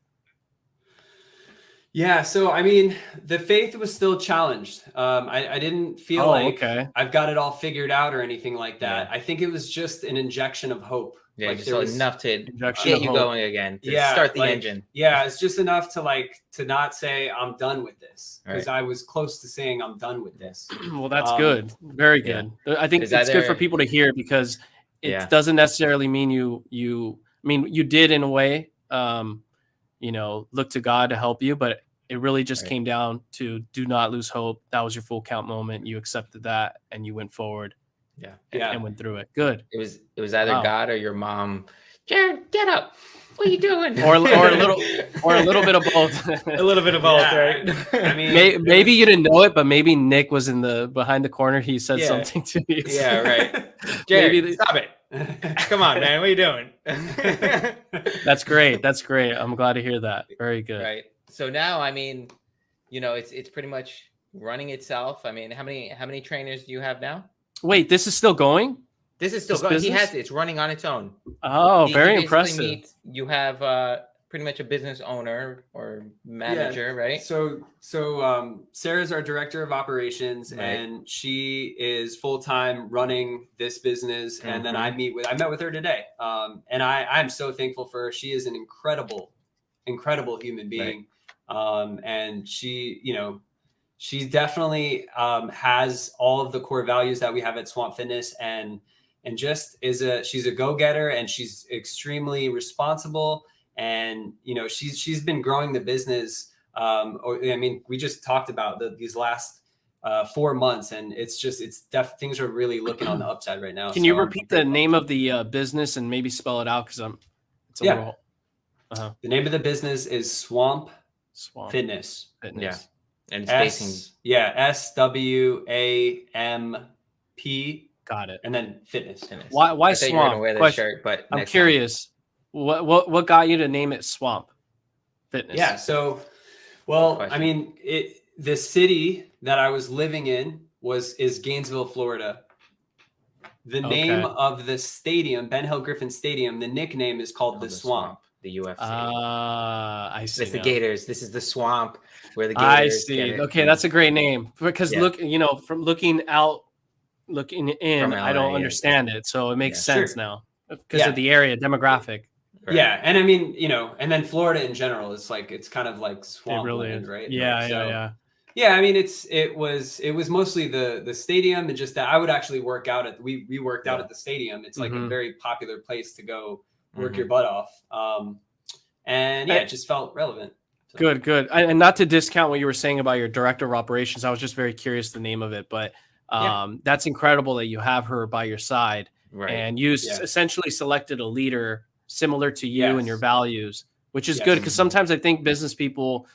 Yeah. So, I mean, the faith was still challenged. I didn't feel I've got it all figured out or anything like that. Yeah. I think it was just an injection of hope. Yeah, like just enough to get you going again, to start the engine. Yeah, it's just enough to not say I'm done with this, because I was close to saying I'm done with this. Well, that's good. Very good. Yeah. I think it's good for people to hear, because it doesn't necessarily mean you I mean, you did in a way, you know, look to God to help you, but it really just came down to do not lose hope. That was your full count moment. You accepted that and you went forward. And went through it. Good. It was either God or your mom. Jared, get up. What are you doing? or a little bit of both. A little bit of both, right? I mean, maybe you didn't know it, but maybe Nick was behind the corner. He said something to you. Yeah, right. Jared, stop it. Come on, man. What are you doing? That's great. That's great. I'm glad to hear that. Very good. Right. So now, I mean, you know, it's pretty much running itself. I mean, how many trainers do you have now? Wait, this is still going? This is still going. He has it. It's running on its own. Oh, very impressive. You have pretty much a business owner or manager, right? So Sarah's our director of operations, and she is full-time running this business. And then I met with her today. And I'm so thankful for her. She is an incredible human being. And she, you know, she definitely has all of the core values that we have at Swamp Fitness, and just she's a go-getter, and she's extremely responsible. And, you know, she's been growing the business. I mean, we just talked about these last 4 months, and things are really looking on the upside right now. Can you repeat the name of the business and maybe spell it out? Cause it's a little, The name of the business is Swamp Fitness. Yeah. And it's SWAMP. Got it. And then fitness. Why Swamp? Wear this shirt, but I'm curious. What got you to name it Swamp Fitness? Yeah. So, I mean, the city that I was living in is Gainesville, Florida. The name of the stadium, Ben Hill Griffin Stadium, the nickname is called the Swamp. The UFC. I see. It's the Gators. This is the Swamp where the I Gators. see. Okay, that's a great name, because look, you know, from looking in, I don't understand it, so it makes sense now because of the area demographic. Right. Yeah, and I mean, you know, and then Florida in general is like, it's kind of like swampland, right? Yeah. Yeah, I mean, it was mostly the stadium, and just that I would actually work out at we worked out at the stadium. It's like a very popular place to go work your butt off. And it just felt relevant. So. Good. And not to discount what you were saying about your director of operations, I was just very curious the name of it, but that's incredible that you have her by your side, and you essentially selected a leader similar to you and your values, which is good, because sometimes I think business people,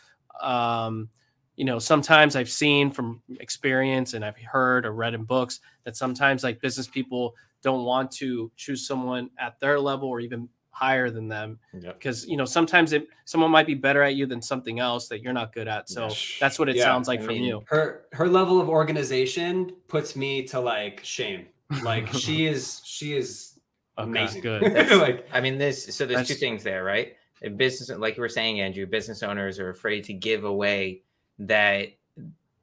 you know, sometimes I've seen from experience, and I've heard or read in books, that sometimes like business people don't want to choose someone at their level or even higher than them, because you know, sometimes someone might be better at you than something else that you're not good at. So that's what it sounds like from you. Her level of organization puts me to like shame. Like she is amazing. Good. I mean, there's two things there, right? A business, like you were saying, Andrew, business owners are afraid to give away that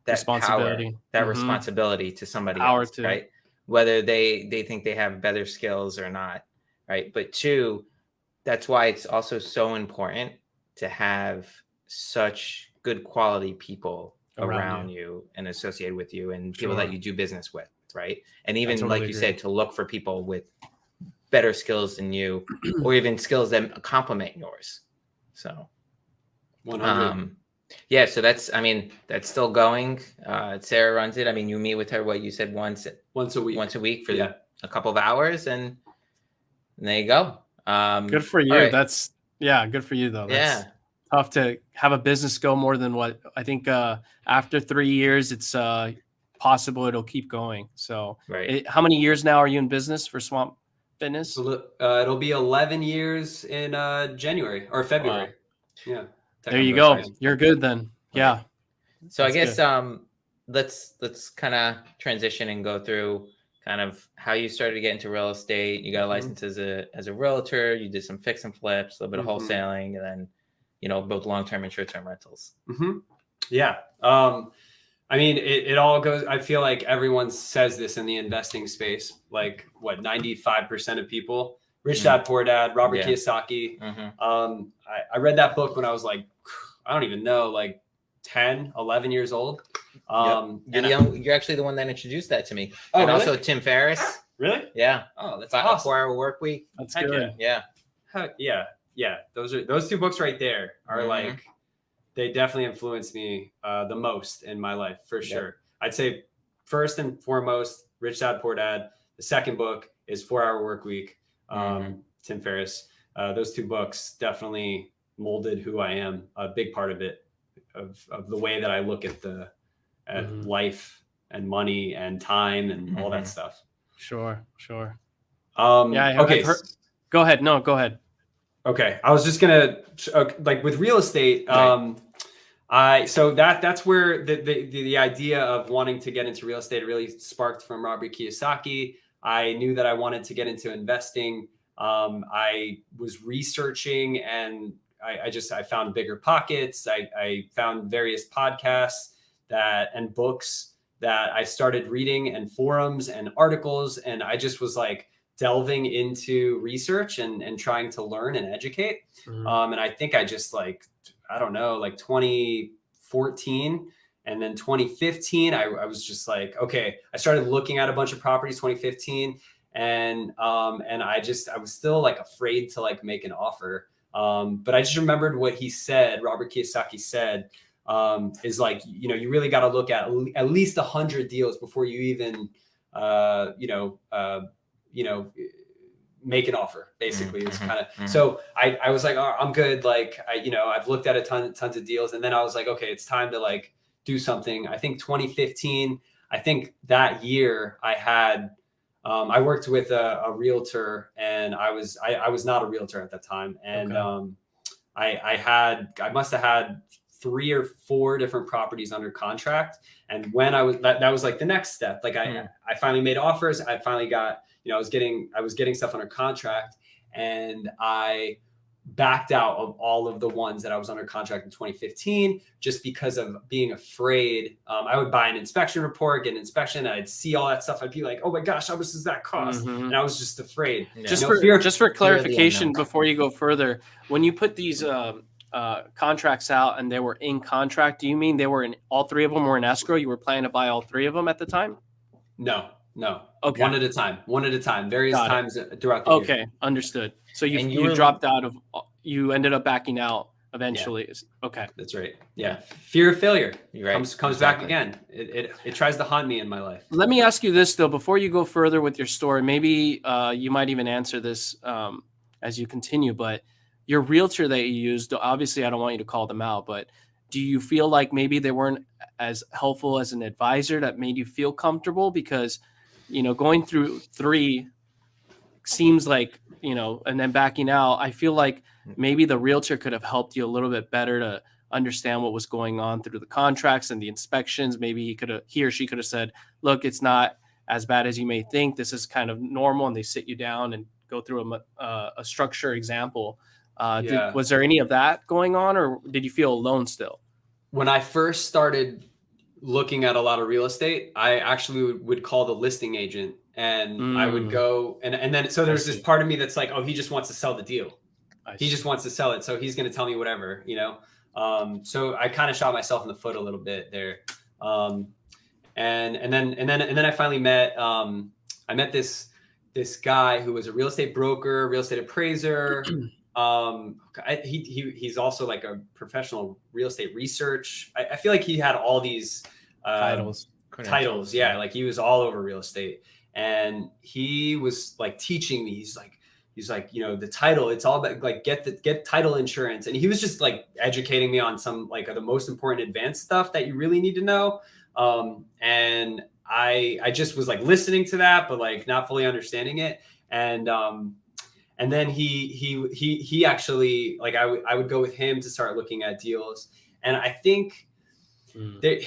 responsibility, power, that responsibility to somebody else, right? Whether they think they have better skills or not, right? But two, that's why it's also so important to have such good quality people around you and associated with you, and people that you do business with, right? And even totally like you agree. said, to look for people with better skills than you, or even skills that complement yours. So 100. Yeah, so that's still going. Sarah runs it. I mean, you meet with her, what you said, once a week for a couple of hours, and there you go. Good for you. Right. That's good for you though. That's tough to have a business go more than what I think. After 3 years, it's possible it'll keep going. So, how many years now are you in business for Swamp Fitness? It'll be 11 years in January or February. Wow. Yeah. There you go. You're good then. Yeah. So I guess let's kind of transition and go through kind of how you started to get into real estate. You got a license as a realtor. You did some fix and flips, a little bit of wholesaling, and then both long-term and short-term rentals. Yeah. I mean, it all goes. I feel like everyone says this in the investing space. Like 95% of people. Rich Dad Poor Dad, Robert Kiyosaki. I read that book when I was like, I don't even know, like 10, 11 years old. You're actually the one that introduced that to me. Oh, and really? Also Tim Ferriss. Really? Yeah. Oh, that's awesome. 4-Hour Work Week. That's good. Yeah. Yeah. Those two books right there are like, they definitely influenced me the most in my life, for sure. I'd say first and foremost, Rich Dad Poor Dad. The second book is 4-Hour Work Week. Tim Ferriss. Those two books definitely molded who I am. A big part of it, of the way that I look at life and money and time and all that stuff. Sure. Okay. Go ahead. No, go ahead. Okay. I was just gonna like with real estate. So that's where the idea of wanting to get into real estate really sparked from Robert Kiyosaki. I knew that I wanted to get into investing. I was researching and I found Bigger Pockets. I found various podcasts and books that I started reading, and forums and articles. And I just was like delving into research and trying to learn and educate. And I think I just like 2014 and then 2015, I was just like, okay, I started looking at a bunch of properties 2015. And I was still like afraid to like make an offer. But I just remembered what he said, Robert Kiyosaki said, is like, you really got to look at least 100 deals before you even, make an offer, basically. It's kind of, so I was like, oh, I'm good. Like, I've looked at tons of deals. And then I was like, okay, it's time to like do something. I think 2015, I think that year I had, I worked with a realtor, and I was not a realtor at that time. And I must have had 3 or 4 different properties under contract. And when that was like the next step. Like I finally made offers. I finally got, I was getting stuff under contract, and I backed out of all of the ones that I was under contract in 2015, just because of being afraid. I would buy an inspection report, get an inspection, and I'd see all that stuff. I'd be like, oh my gosh, how much does that cost? And I was just afraid. Yeah. Just for clarification, before you go further, when you put these contracts out and they were in contract, do you mean they were in, all 3 of them were in escrow? You were planning to buy all 3 of them at the time? No. Okay. One at a time, various times throughout the year. Okay. Understood. So you dropped out of, you ended up backing out eventually. Yeah. Okay. That's right. Yeah. Fear of failure comes back again. It tries to haunt me in my life. Let me ask you this though, before you go further with your story, maybe you might even answer this as you continue, but your realtor that you used, obviously I don't want you to call them out, but do you feel like maybe they weren't as helpful as an advisor that made you feel comfortable? Because, going through 3 seems like, and then backing out, I feel like maybe the realtor could have helped you a little bit better to understand what was going on through the contracts and the inspections. Maybe he or she could have said, look, it's not as bad as you may think. This is kind of normal. And they sit you down and go through a structure example. Was there any of that going on, or did you feel alone still? When I first started looking at a lot of real estate, I actually would call the listing agent, and I would go and then, so there's this part of me that's like, oh, he just wants to sell the deal. He just wants to sell it. So he's going to tell me whatever, So I kind of shot myself in the foot a little bit there. And then I finally met, I met this guy who was a real estate broker, real estate appraiser. He's also like a professional real estate research. I feel like he had all these titles. Yeah. Like he was all over real estate, and he was like teaching me. He's like, you know, the title, it's all about like, get title insurance. And he was just like educating me on some like the most important advanced stuff that you really need to know. And I just was like listening to that, but like not fully understanding it. And then he actually, like I would go with him to start looking at deals. And I think that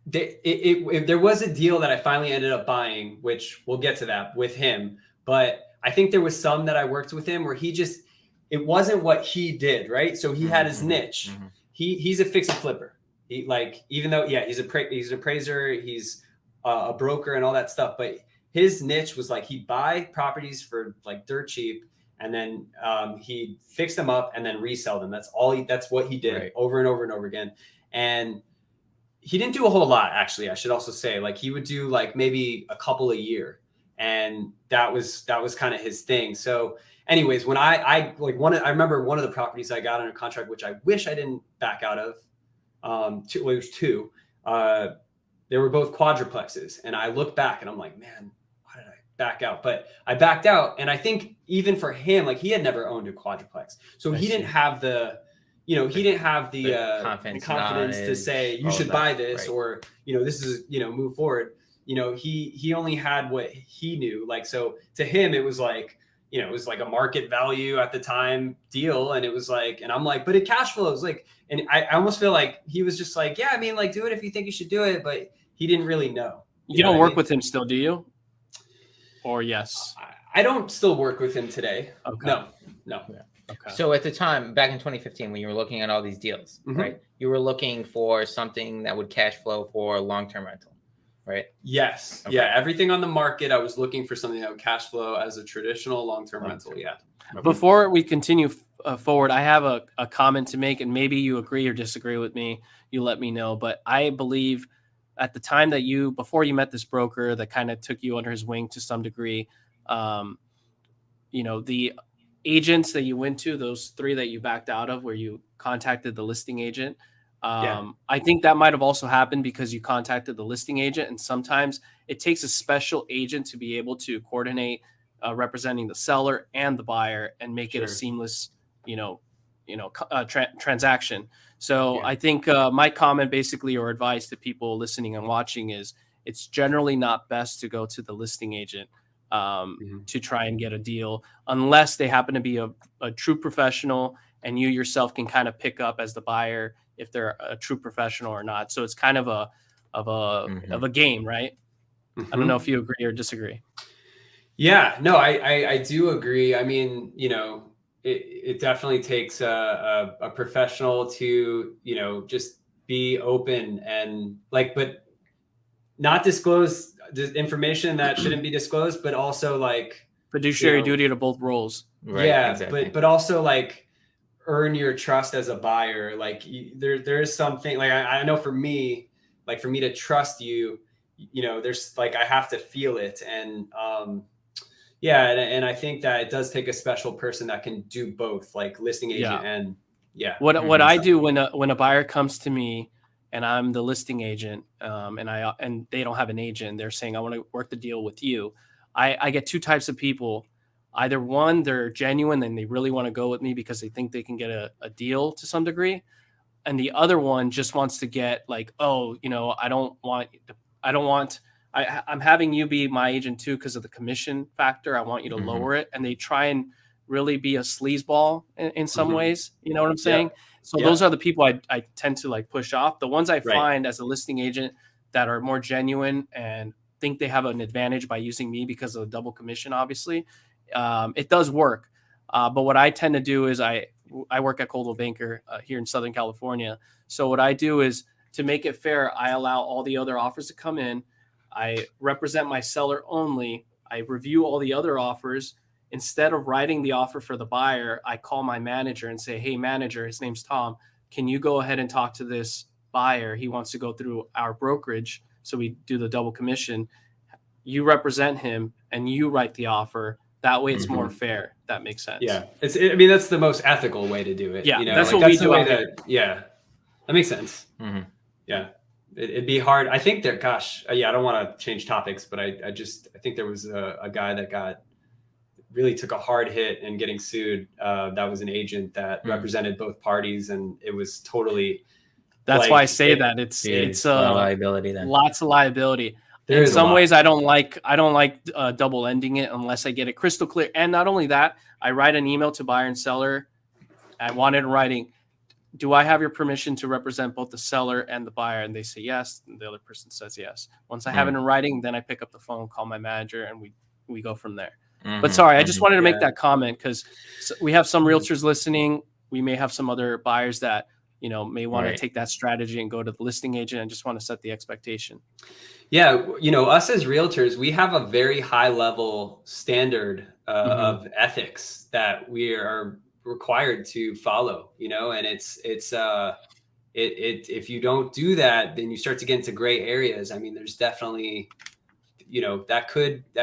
there was a deal that I finally ended up buying, which we'll get to that with him. But I think there was some that I worked with him where it wasn't what he did, right? So he had his niche. He's a fix and flipper. He like, even though, yeah, he's an appraiser, he's a broker and all that stuff. But his niche was like, he'd buy properties for like dirt cheap, and then he'd fix them up and then resell them. That's what he did over and over and over again. And he didn't do a whole lot, actually. I should also say, like, he would do like maybe a couple a year. And that was kind of his thing. So anyways, when I remember one of the properties I got under contract, which I wish I didn't back out of. It was two. They were both quadruplexes. And I look back and I'm like, man, why did I back out? But I backed out. And I think even for him, like he had never owned a quadruplex. So he didn't have the confidence to say you should buy this, or, you know, this is, you know, move forward. You know, he only had what he knew. Like, so to him, it was like, you know, it was like a market value at the time deal. And it was like, and I'm like, but it cash flows. Like, and I almost feel like he was just like, yeah, I mean, like, do it if you think you should do it. But he didn't really know. You don't work with him still, do you? Or yes? I don't still work with him today. Okay. No. Yeah. Okay. So at the time, back in 2015, when you were looking at all these deals, right, you were looking for something that would cash flow for long-term rental, right? Yes. Okay. Yeah. Everything on the market, I was looking for something that would cash flow as a traditional long-term rental. Yeah. Before we continue forward, I have a comment to make, and maybe you agree or disagree with me. You let me know. But I believe at the time that before you met this broker that kind of took you under his wing to some degree, you know, the agents that you went to, those 3 that you backed out of, where you contacted the listing agent. I think that might have also happened because you contacted the listing agent, and sometimes it takes a special agent to be able to coordinate representing the seller and the buyer and make it a seamless, transaction. So I think my comment basically, or advice to people listening and watching, is it's generally not best to go to the listing agent to try and get a deal, unless they happen to be a true professional and you yourself can kind of pick up as the buyer if they're a true professional or not. So it's kind of a game, right? I don't know if you agree or disagree. Yeah, no, I do agree. I mean, you know, it definitely takes a professional to, you know, just be open and like, but not disclose the information that shouldn't be disclosed, but also like fiduciary duty to both roles. Right, yeah, exactly. but also like earn your trust as a buyer. Like there's something like I know for me, like for me to trust you, you know, there's like I have to feel it, and and I think that it does take a special person that can do both, like listing agent and What I do when a buyer comes to me and I'm the listing agent, and they don't have an agent, they're saying, I want to work the deal with you. I get 2 types of people. Either one, they're genuine and they really want to go with me because they think they can get a deal to some degree. And the other one just wants to get like, oh, you know, I'm having you be my agent too because of the commission factor. I want you to lower it. And they try and really be a sleazeball in some ways. You know what I'm saying? So those are the people I tend to like push off. The ones I find as a listing agent that are more genuine and think they have an advantage by using me because of the double commission, obviously, it does work. But what I tend to do is I work at Coldwell Banker here in Southern California. So what I do is, to make it fair, I allow all the other offers to come in. I represent my seller only. I review all the other offers. instead of writing the offer for the buyer, I call my manager and say, hey, manager, his name's Tom. Can you go ahead and talk to this buyer? He wants to go through our brokerage. So we do the double commission. You represent him and you write the offer. That way it's more fair. That makes sense. Yeah. I mean, that's the most ethical way to do it. Yeah. You know? That's like, what that's we do. Yeah. That makes sense. Yeah. It'd be hard. I think that, gosh, I don't want to change topics, but I think there was a guy that really took a hard hit in getting sued. That was an agent that represented both parties, and it was totally. That's why I say that it's a lot of liability. Then lots of liability. In some ways, I don't like double ending it unless I get it crystal clear. And not only that, I write an email to buyer and seller. I want it in writing. Do I have your permission to represent both the seller and the buyer? And they say yes. And the other person says yes. Once I have it in writing, then I pick up the phone, call my manager, and we go from there. But sorry, I just wanted to make that comment because we have some realtors listening. We may have some other buyers that may want to take that strategy and go to the listing agent and just want to set the expectation. Yeah, us as realtors, we have a very high level standard of ethics that we are required to follow. And it's if you don't do that, then you start to get into gray areas. I mean, there's definitely that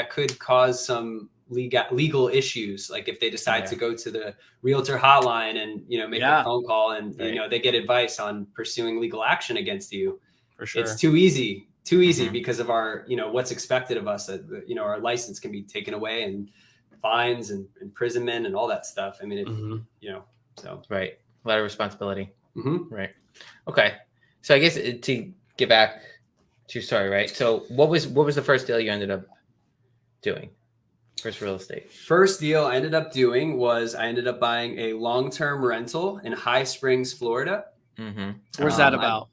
could cause some legal issues, like if they decide to go to the realtor hotline and make a phone call and they get advice on pursuing legal action against you. For sure, it's too easy because of our what's expected of us. Our license can be taken away and fines and imprisonment and all that stuff. I mean, so right, a lot of responsibility. Right. Okay, so I guess to get back to your story, right? So what was the first deal you ended up doing? First real estate. First deal I ended up doing was I ended up buying a long-term rental in High Springs, Florida. Where's that about?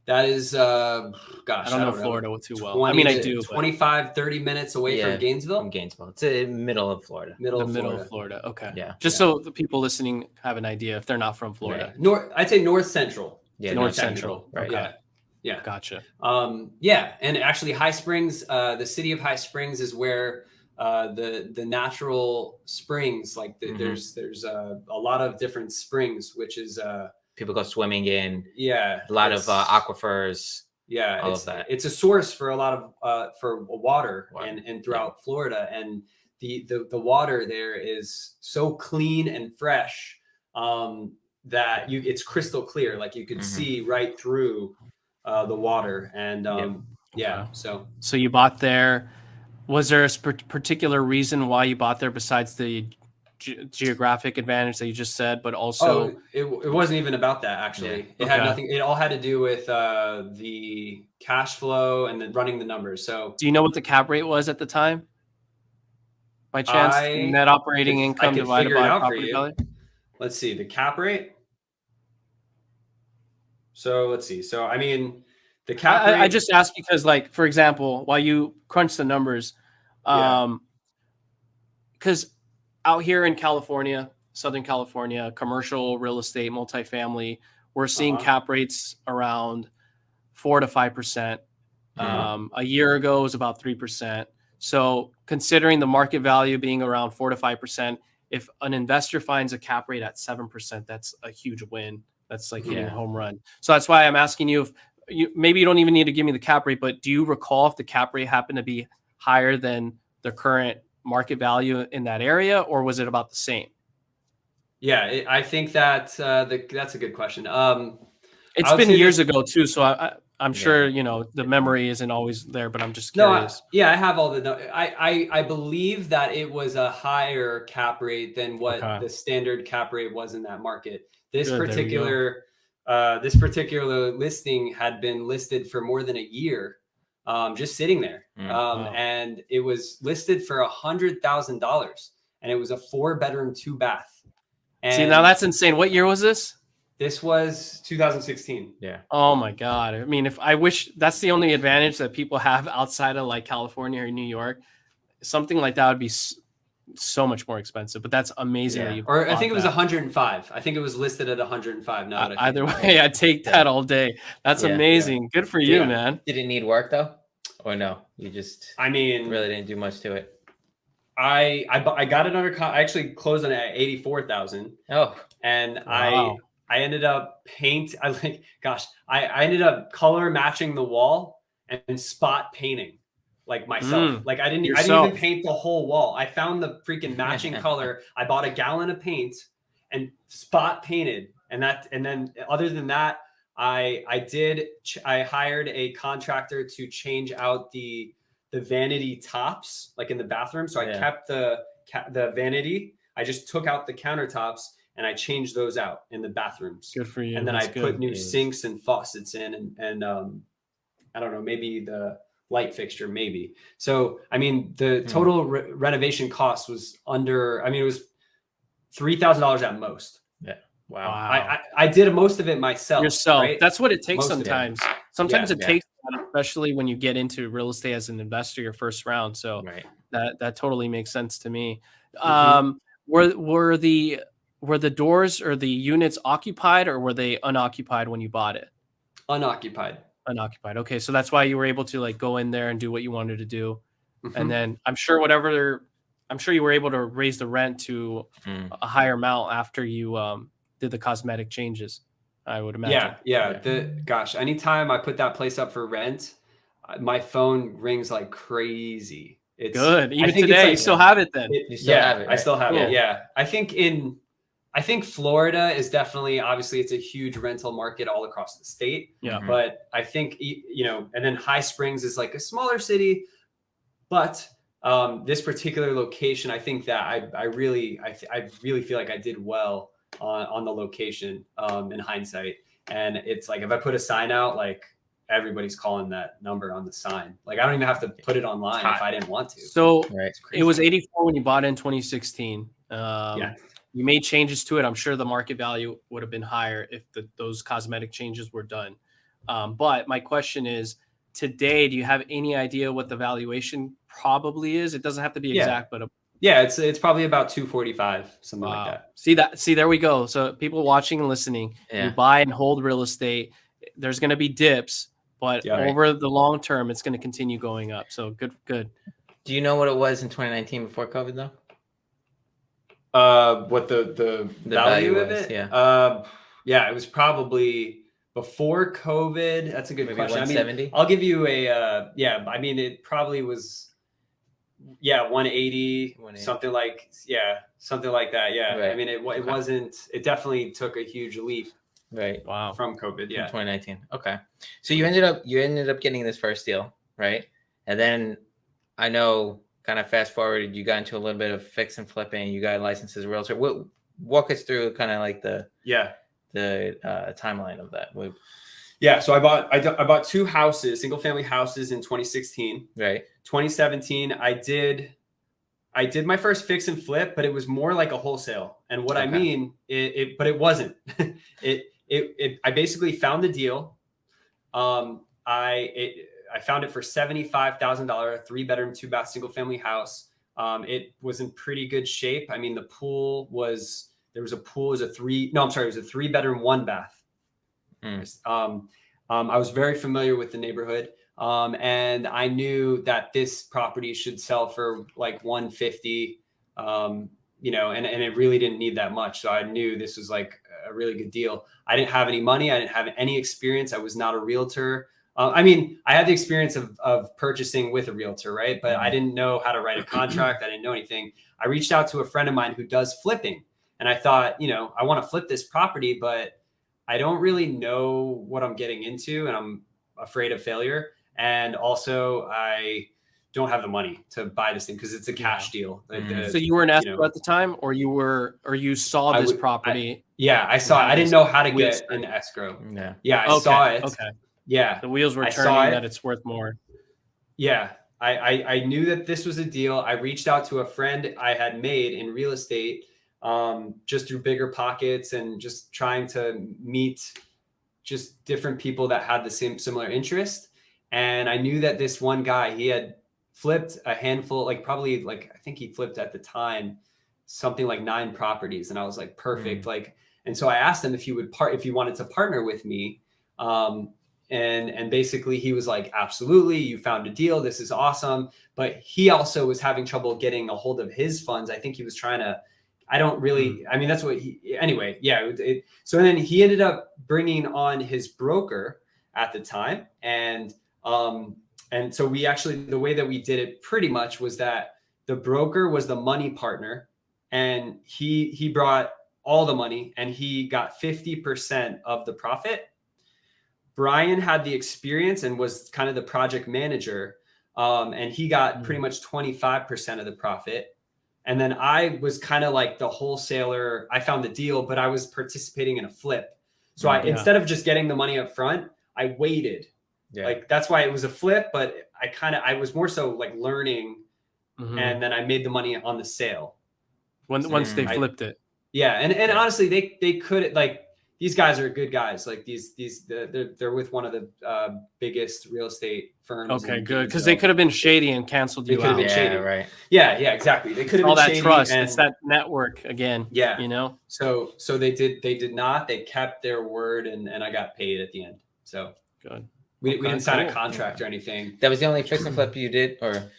That is, I don't know Florida too well. I mean, I do. 25, 30 minutes away from Gainesville. From Gainesville. It's in the middle of Florida. Middle of Florida. Okay. Yeah. Just so the people listening have an idea if they're not from Florida. Right. I'd say North Central. Yeah, North Central. Right. Okay. Yeah. Gotcha. And actually High Springs, the city of High Springs is where the natural springs, like there's a lot of different springs, which is people go swimming in. Yeah, a lot of aquifers. Yeah, all of that. It's a source for a lot of for water and throughout Florida, and the water there is so clean and fresh that it's crystal clear, like you could see right through the water, and So you bought there. Was there a particular reason why you bought there besides the geographic advantage that you just said, but also it wasn't even about that, actually. It had nothing. It all had to do with the cash flow and then running the numbers. So do you know what the cap rate was at the time, by chance? Net operating income divided by property value? Let's see the cap rate. So let's see. So I mean, the cap rate, I just asked because, like, for example, while you crunch the numbers, because out here in California, Southern California, commercial real estate, multifamily, we're seeing cap rates around 4 to 5%. A year ago, it was about 3%. So considering the market value being around 4 to 5%, if an investor finds a cap rate at 7%, that's a huge win. That's like hitting a home run. So that's why I'm asking you, maybe you don't even need to give me the cap rate, but do you recall if the cap rate happened to be higher than the current market value in that area, or was it about the same? Yeah, I think that that's a good question. It's been years ago too, so I'm sure the memory isn't always there, but I'm just curious. I have all the. I believe that it was a higher cap rate than what the standard cap rate was in that market. This particular listing had been listed for more than a year, just sitting there, and it was listed for $100,000, and it was a 4-bedroom, 2-bath. And see, now that's insane. What year was this? This was 2016. Yeah. Oh my God. I mean, I wish that's the only advantage that people have outside of like California or New York. Something like that would be so much more expensive, but that's amazing. That you I think it was 105. I think it was listed at 105. Now that either way, I'd take that all day. That's amazing. Good for you, man. Did it need work though? Or no? You just, really didn't do much to it. I got it under. I actually closed on it at 84,000. Oh, and wow. I ended up I ended up color matching the wall and spot painting like myself. Like I didn't even paint the whole wall. I found the freaking matching color. I bought a gallon of paint and spot painted. And then other than that, I hired a contractor to change out the vanity tops like in the bathroom. So I kept the vanity. I just took out the countertops and I changed those out in the bathrooms. Good for you. And then I put new sinks and faucets in and I don't know, maybe the light fixture, maybe. So, I mean, the total renovation cost was under, I mean, it was $3,000 at most. Yeah. Wow. I did most of it myself. Yourself. Right? That's what it takes sometimes. Sometimes it takes that, especially when you get into real estate as an investor, your first round. So that totally makes sense to me. Were the doors or the units occupied or were they unoccupied when you bought it? Unoccupied. Okay. So that's why you were able to like go in there and do what you wanted to do. And then I'm sure you were able to raise the rent to a higher amount after you did the cosmetic changes, I would imagine. Yeah. Anytime I put that place up for rent, my phone rings like crazy. It's good. Even today, you still have it then. I still have it. Yeah. I think Florida is definitely, obviously it's a huge rental market all across the state. Yeah. But I think, and then High Springs is like a smaller city, but this particular location, I think that I really feel like I did well on the location in hindsight. And it's like, if I put a sign out, like everybody's calling that number on the sign. Like I don't even have to put it online if I didn't want to. So it was 84 when you bought it in 2016. You made changes to it. I'm sure the market value would have been higher if those cosmetic changes were done. But my question is, today, do you have any idea what the valuation probably is? It doesn't have to be exact, but it's probably about 245, something like that. See, there we go. So people watching and listening, you buy and hold real estate. There's going to be dips, but over the long term, it's going to continue going up. So good. Do you know what it was in 2019 before COVID though? What the value of it? It was probably before COVID. That's a good question. 170? I'll give you it probably was 180, something like that. Yeah. Right. I mean, it wasn't, it definitely took a huge leap. Right. Wow. From COVID. Yeah. 2019. Okay. So you ended up getting this first deal, right? And then I know, kind of fast forward, you got into a little bit of fix and flipping. You got licensed as a realtor. Walk us through kind of like the timeline of that. So I bought two houses, single family houses in 2016. Right. 2017, I did my first fix and flip, but it was more like a wholesale. And what I mean, but it wasn't. I basically found the deal. I found it for $75,000, a 3-bedroom, 2-bath, single family house. It was in pretty good shape. I mean, it was a 3-bedroom, 1-bath. I was very familiar with the neighborhood. And I knew that this property should sell for like 150, and it really didn't need that much. So I knew this was like a really good deal. I didn't have any money. I didn't have any experience. I was not a realtor. I had the experience of purchasing with a realtor, right? But I didn't know how to write a contract. I didn't know anything. I reached out to a friend of mine who does flipping. And I thought, I want to flip this property, but I don't really know what I'm getting into and I'm afraid of failure. And also I don't have the money to buy this thing because it's a cash deal. So you were an escrow at the time or you saw this property? I saw it. I didn't know how to get an escrow. I saw it. Okay. Yeah. The wheels were turning that it's worth more. Yeah. I knew that this was a deal. I reached out to a friend I had made in real estate, just through Bigger Pockets and just trying to meet just different people that had the similar interest. And I knew that this one guy, he had flipped a handful, I think he flipped at the time, something like 9 properties. And I was like, perfect. And so I asked him if he wanted to partner with me. And basically he was like, absolutely, you found a deal. This is awesome. But he also was having trouble getting a hold of his funds. I think he was trying to, I don't really, I mean, that's what anyway. Yeah. So then he ended up bringing on his broker at the time. And so we actually, the way that we did it pretty much was that the broker was the money partner, and he brought all the money and he got 50% of the profit. Brian had the experience and was kind of the project manager. And he got pretty much 25% of the profit. And then I was kind of like the wholesaler. I found the deal, but I was participating in a flip. So instead of just getting the money up front, I waited. Yeah. Like that's why it was a flip, but I was more so like learning, and then I made the money on the sale. Once they flipped it. Yeah. And honestly, they could, like, these guys are good guys. Like they're with one of the biggest real estate firms. Okay, good. Because they could have been shady and canceled you out. They could have been shady. Right. Yeah, exactly. They could have all been that shady. Trust. It's that network again. Yeah. You know? So they did not. They kept their word, and I got paid at the end. So good. We didn't sign a contract or anything. That was the only fix and flip you did, or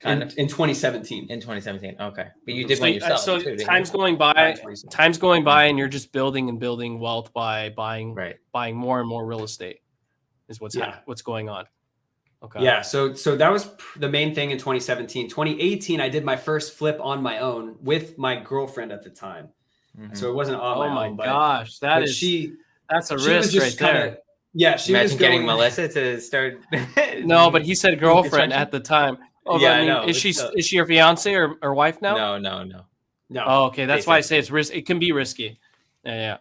in 2017. In 2017, okay. But you did one yourself. So too, time's going by, and you're just building and building wealth by buying more and more real estate. Is what's going on. Okay. Yeah. So that was the main thing in 2017. 2018, I did my first flip on my own with my girlfriend at the time. So it wasn't on my own. Oh my gosh, that's a risk right there. Yeah, she Imagine was getting Melissa to start. No, but he said girlfriend at the time. Oh, yeah, I mean, is she your fiance or wife now? No. Oh, okay. That's why I say it's risk. It can be risky. Yeah.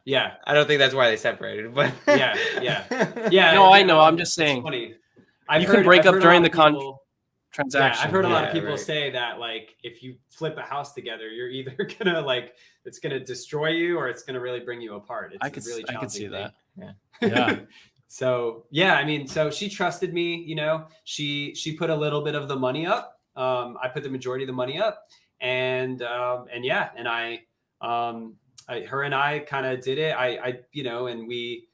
I don't think that's why they separated, but yeah. No, I know. I'm just saying. Funny. You can break up during the transaction. Yeah, I've heard a lot of people say that, like, if you flip a house together, you're either gonna it's gonna destroy you or it's gonna really bring you apart. It's I could see that. Yeah. So I mean, so she trusted me, you know, she put a little bit of the money up. I put the majority of the money up, and I her and I kind of did it. I you know, and we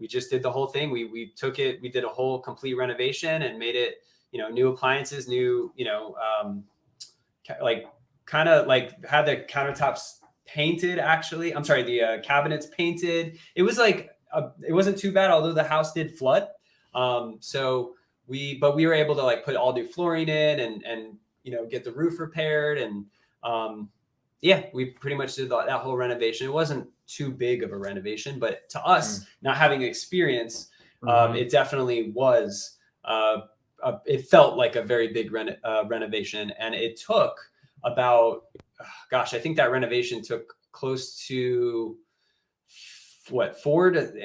just did the whole thing. We took it, we did a whole complete renovation and made it, you know, new appliances, new, you know, like kind of like had the countertops painted, actually. I'm sorry, the cabinets painted. It was like, it wasn't too bad, although the house did flood. So we were able to like put all new flooring in and you know, get the roof repaired. And we pretty much did that whole renovation. It wasn't too big of a renovation, but to us, not having experience, it definitely was, it felt like a very big renovation. And it took about, I think that renovation took close to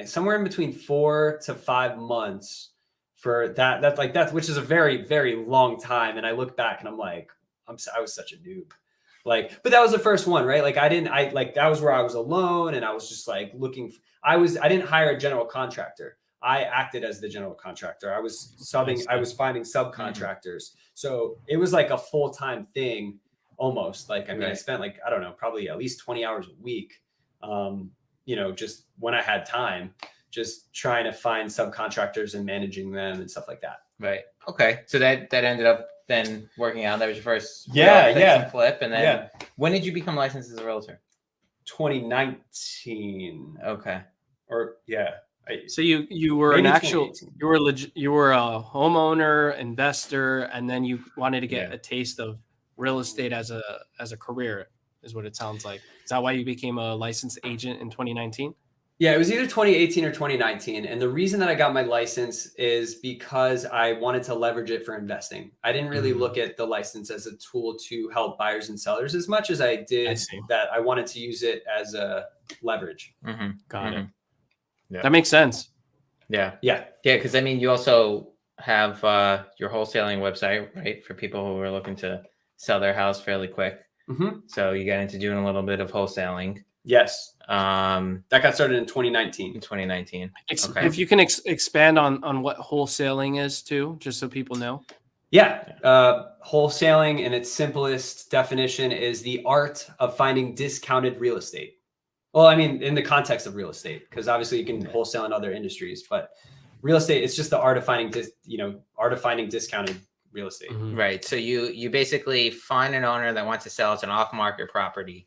somewhere in between 4 to 5 months for that. That's which is a very, very long time. And I look back and I'm like, I was such a noob. Like, but that was the first one, right? Like that was where I was alone and I was just like I didn't hire a general contractor. I acted as the general contractor. I was finding subcontractors. So it was like a full-time thing almost. Like, I mean, I spent like, I don't know, probably at least 20 hours a week. You know, just when I had time, just trying to find subcontractors and managing them and stuff like that. Right. Okay. So that ended up then working out. That was your first flip. And then when did you become licensed as a realtor? 2019. Okay. Or so you were an actual, you were a homeowner, investor, and then you wanted to get a taste of real estate as a career, is what it sounds like. Is that why you became a licensed agent in 2019? Yeah, it was either 2018 or 2019. And the reason that I got my license is because I wanted to leverage it for investing. I didn't really look at the license as a tool to help buyers and sellers as much as I did that I wanted to use it as a leverage. Got it. Yeah. That makes sense. Yeah. Because I mean, you also have your wholesaling website, right? For people who are looking to sell their house fairly quick. So you got into doing a little bit of wholesaling. Yes. That got started in 2019. Okay. If you can expand on what wholesaling is too, just so people know. Yeah. Wholesaling in its simplest definition is the art of finding discounted real estate. Well, I mean, in the context of real estate, because obviously you can wholesale in other industries, but real estate, it's just the art of finding discounted real estate. Right. So you basically find an owner that wants to sell. It's an off-market property,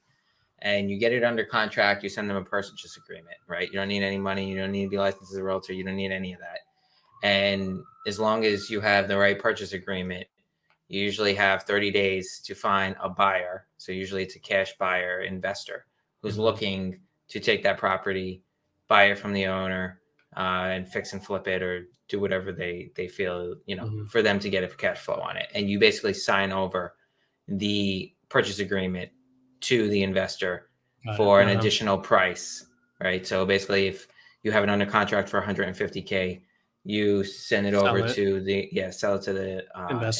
and you get it under contract. You send them a purchase agreement, right? You don't need any money. You don't need to be licensed as a realtor. You don't need any of that. And as long as you have the right purchase agreement, you usually have 30 days to find a buyer. So usually it's a cash buyer investor who's looking to take that property, buy it from the owner, and fix and flip it or do whatever they feel, for them to get a cash flow on it. And you basically sign over the purchase agreement to the investor for an additional price, right? So basically if you have it under contract for 150K, you send it over to sell it to the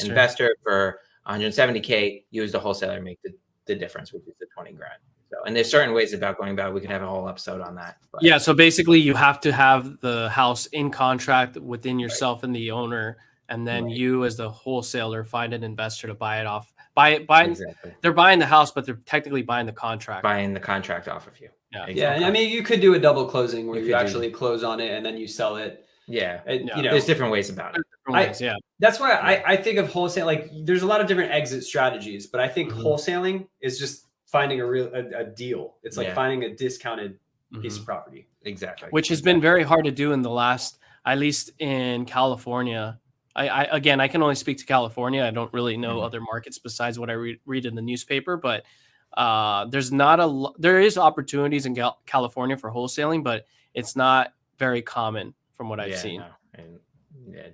investor for 170K, use the wholesaler, make the difference, which is the 20 grand. So, and there's certain ways about going about it. We could have a whole episode on that. But. Yeah. So basically you have to have the house in contract within yourself and the owner. And then you as the wholesaler find an investor to buy it off. Exactly. They're buying the house, but they're technically buying the contract. Buying the contract off of you. Yeah. Exactly. Yeah. And I mean, you could do a double closing where you actually close on it and then you sell it. Yeah. There's different ways about it. That's why I think of wholesale. Like there's a lot of different exit strategies, but I think wholesaling is just finding a deal. It's like finding a discounted piece of property. Exactly. Which has been very hard to do in the last, at least in California. I can only speak to California. I don't really know other markets besides what I read in the newspaper, but there is opportunities in California for wholesaling, but it's not very common from what I've seen. No.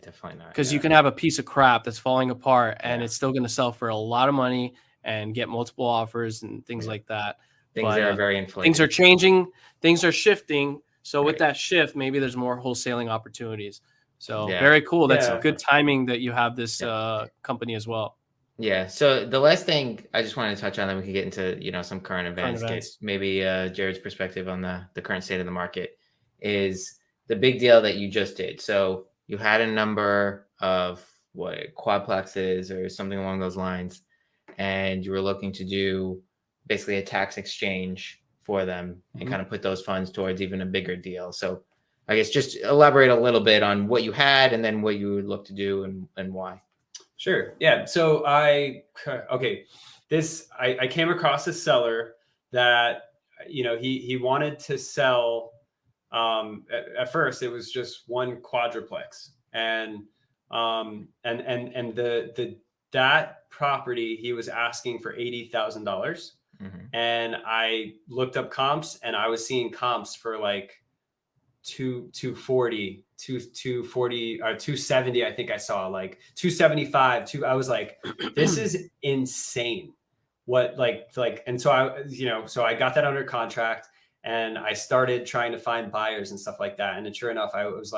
Definitely not. Because you can have a piece of crap that's falling apart and it's still going to sell for a lot of money and get multiple offers and things like that. Things are very inflated. Things are changing. Things are shifting. So with that shift, maybe there's more wholesaling opportunities. So very cool. That's good timing that you have this company as well. Yeah. So the last thing I just wanted to touch on, then we can get into, some current events. Maybe Jared's perspective on the current state of the market is the big deal that you just did. So you had a number of quadplexes or something along those lines, and you were looking to do basically a tax exchange for them and kind of put those funds towards even a bigger deal. So I guess just elaborate a little bit on what you had and then what you would look to do and why. Sure. Yeah. So I came across a seller that, he wanted to sell. At first it was just one quadruplex and that property he was asking for $80,000. And I looked up comps and I was seeing comps for like 240, 270. I think I saw like 275. I was like, this is insane. What and so I got that under contract and I started trying to find buyers and stuff like that. And then sure enough, I was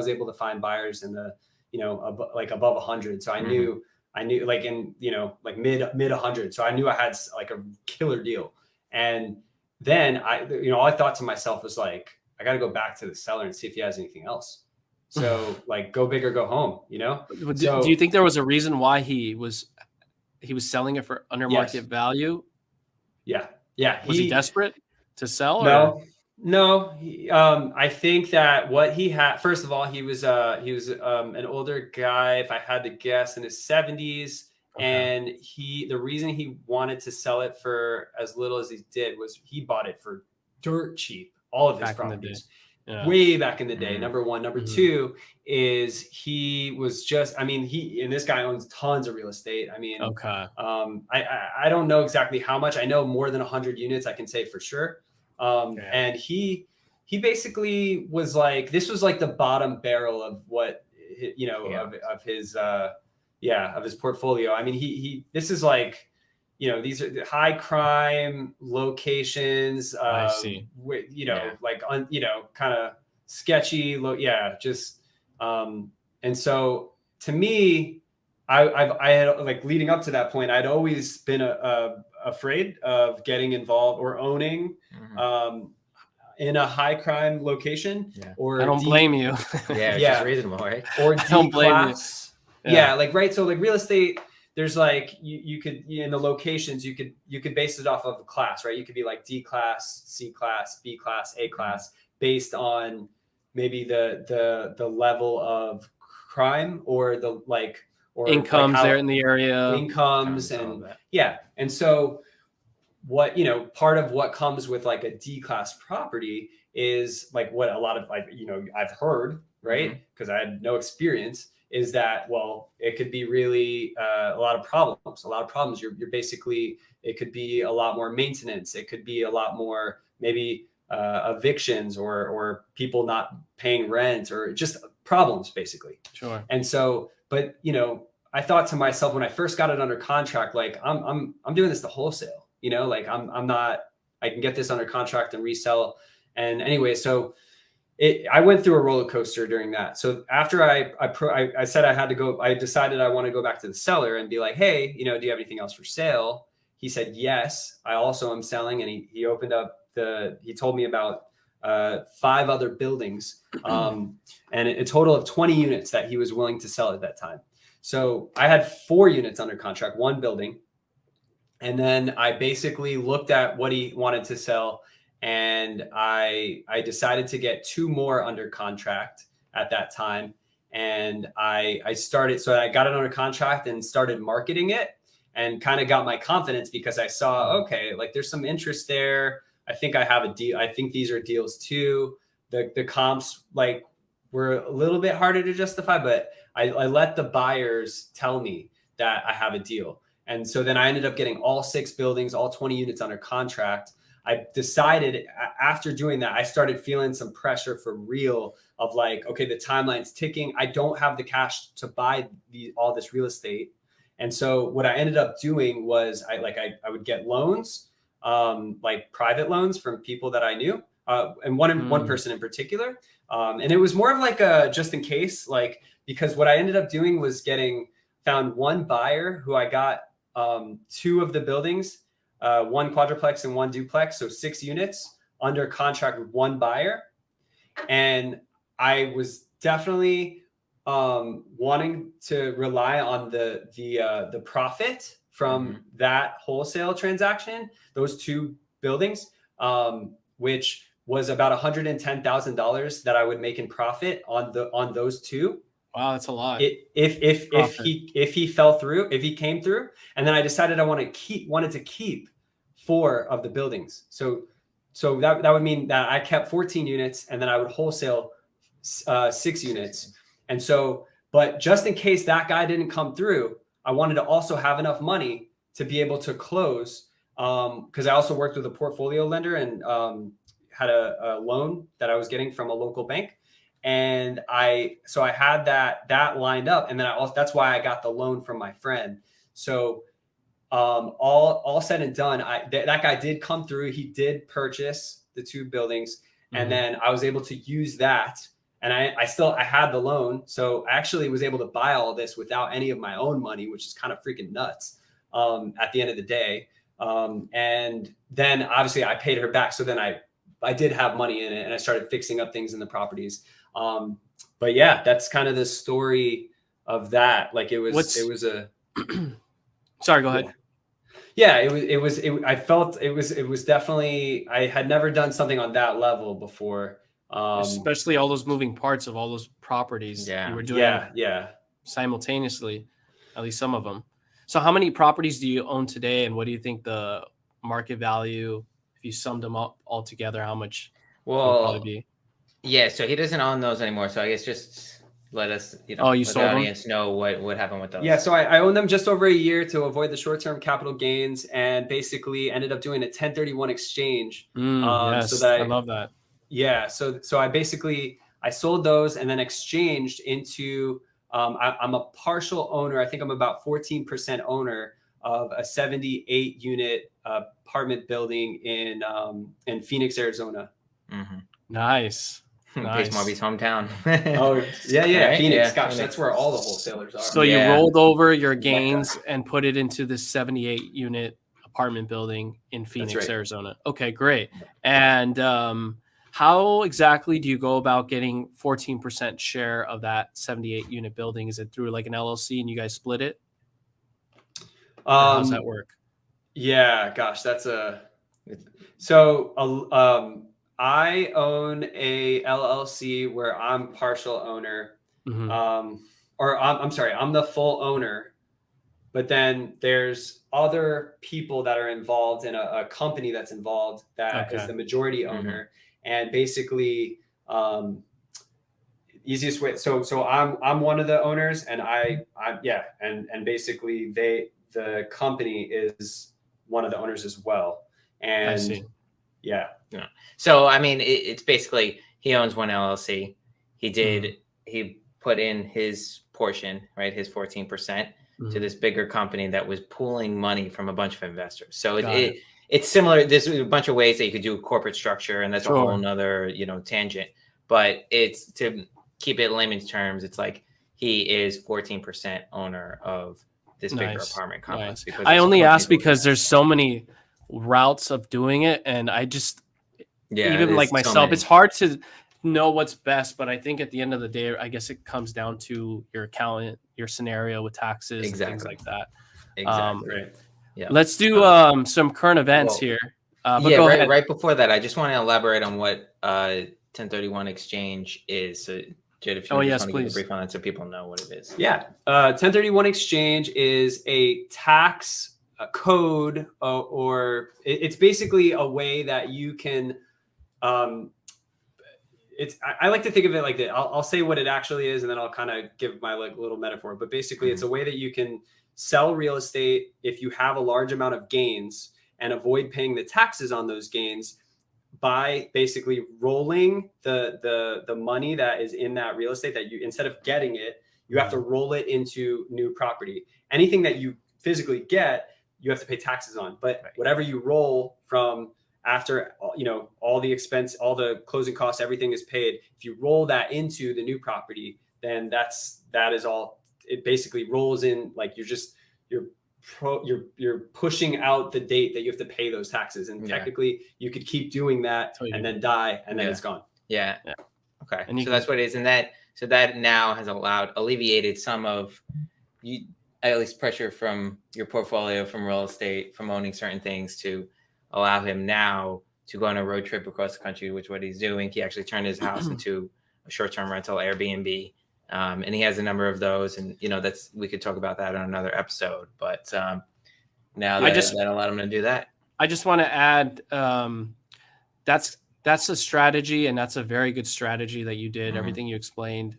able to find buyers in the, above 100. So I knew like in, like mid 100. So I knew I had like a killer deal. And then all I thought to myself was like, I got to go back to the seller and see if he has anything else. So like go big or go home, So, do you think there was a reason why he was selling it for under market value? Yeah. Was he desperate to sell? No. I think that what he had, first of all, he was an older guy, if I had to guess, in his 70s. Okay. And the reason he wanted to sell it for as little as he did was he bought it for dirt cheap. All of his properties way back in the day. Number one. Number two is he was just, and this guy owns tons of real estate. I don't know exactly how much. I know more than 100 units, I can say for sure. And he basically was like, this was like the bottom barrel of what, of his portfolio. This is like, these are high crime locations, I see. Kind of sketchy. And so to me, I had like leading up to that point, I'd always been afraid of getting involved or owning in a high crime location. Or I don't blame you. It's just reasonable, right? Or I don't blame you. Right. So like real estate, there's like you could in the locations you could base it off of a class, right? You could be like D class, C class, B class, A class, based on maybe the level of crime or the or incomes like there in the area, incomes and yeah. And so what, part of what comes with like a D class property is like what a lot of I've heard, right? Because I had no experience, is that, well, it could be really a lot of problems. You're basically, it could be a lot more maintenance. It could be a lot more maybe evictions or people not paying rent or just problems basically. Sure. And so, but I thought to myself when I first got it under contract, like I'm doing this to wholesale, like I'm not, I can get this under contract and resell. And anyway, so I went through a roller coaster during that. So after I said I had to go, I decided I want to go back to the seller and be like, hey, do you have anything else for sale? He said, yes, I also am selling. And he opened up he told me about 5 other buildings and a total of 20 units that he was willing to sell at that time. So I had 4 units under contract, 1 building. And then I basically looked at what he wanted to sell. And I decided to get 2 more under contract at that time. And I started, so I got it under contract and started marketing it and kind of got my confidence because I saw, okay, like there's some interest there. I think I have a deal. I think these are deals too. The comps like were a little bit harder to justify, but I let the buyers tell me that I have a deal. And so then I ended up getting all 6 buildings, all 20 units under contract. I decided after doing that, I started feeling some pressure for real of like, okay, the timeline's ticking. I don't have the cash to buy all this real estate. And so what I ended up doing was I would get loans, like private loans from people that I knew, and one person in particular. And it was more of like a just in case, like, because what I ended up doing was found one buyer who I got 2 of the buildings, 1 quadruplex and 1 duplex, so 6 units under contract with 1 buyer. And I was definitely wanting to rely on the profit from that wholesale transaction, those 2 buildings, which was about $110,000 that I would make in profit on those 2. Wow, that's a lot. If he fell through, if he came through, and then I decided I wanted to keep 4 of the buildings. So that would mean that I kept 14 units, and then I would wholesale 6 units. And so, but just in case that guy didn't come through, I wanted to also have enough money to be able to close. Because I also worked with a portfolio lender and had a loan that I was getting from a local bank. And I had that lined up, and then that's why I got the loan from my friend. So all said and done, that guy did come through. He did purchase the 2 buildings, and then I was able to use that. And I had the loan, so I actually was able to buy all this without any of my own money, which is kind of freaking nuts. At the end of the day, and then obviously I paid her back. So then I did have money in it, and I started fixing up things in the properties. But yeah, that's kind of the story of that. Like it was a. Sorry, go ahead. Yeah, I felt it was definitely, I had never done something on that level before. Especially all those moving parts of all those properties you were doing simultaneously, at least some of them. So how many properties do you own today, and what do you think the market value, if you summed them up all together, how much would probably be? Yeah, so he doesn't own those anymore. So I guess just let us, let the audience know what happened with those. Yeah, so I owned them just over a year to avoid the short-term capital gains, and basically ended up doing a 1031 exchange. Yes, so that I love that. Yeah, so I sold those and then exchanged into. I'm a partial owner. I think I'm about 14% owner of a 78 unit apartment building in Phoenix, Arizona. Nice. Pace Marby's hometown. Oh yeah, right? Phoenix. Gosh, Phoenix. That's where all the wholesalers are. So you rolled over your gains and put it into this 78 unit apartment building in Phoenix, Arizona. Okay, great. And how exactly do you go about getting 14% share of that 78 unit building? Is it through like an LLC and you guys split it? How does that work? Yeah, gosh, I own a LLC where I'm partial owner. Or I'm sorry, I'm the full owner. But then there's other people that are involved in a company that's involved that is the majority owner. And basically, easiest way. So I'm one of the owners, and and basically the company is one of the owners as well. And I see. Yeah. So I mean, it's basically he owns one LLC. He put in his portion, right, his 14%. To this bigger company that was pooling money from a bunch of investors. So it's similar. There's a bunch of ways that you could do corporate structure, and that's a whole nother, tangent. But it's, to keep it in layman's terms, it's like he is 14% owner of this bigger apartment complex. Because I only ask because there's so many routes of doing it, and I just even like myself, it's hard to know what's best, but I think at the end of the day, I guess it comes down to your accountant, your scenario with taxes, and things like that. Exactly. Let's do some current events here. Go ahead. Right before that, I just want to elaborate on what 1031 exchange is. So, Jed, if you want to give a brief on that so people know what it is. Yeah. 1031 exchange is a tax code, or it's basically a way that you can I like to think of it like that. I'll say what it actually is, and then I'll kind of give my little metaphor. But basically, it's a way that you can sell real estate if you have a large amount of gains and avoid paying the taxes on those gains by basically rolling the money that is in that real estate, that you, instead of getting it, you have to roll it into new property. Anything that you physically get, you have to pay taxes on. But whatever you roll from after, all the expense, all the closing costs, everything is paid. If you roll that into the new property, then that is all. It basically rolls in, like you're pushing out the date that you have to pay those taxes. And technically you could keep doing that and then die, and then it's gone. Yeah. Okay. And so that's what it is. And that now has alleviated some of at least pressure from your portfolio, from real estate, from owning certain things, to allow him now to go on a road trip across the country, which is what he's doing. He actually turned his house into a short-term rental, Airbnb. And he has a number of those, and we could talk about that on another episode. But now that allowed him to do that. I just want to add, that's a strategy, and that's a very good strategy that you did. Everything you explained,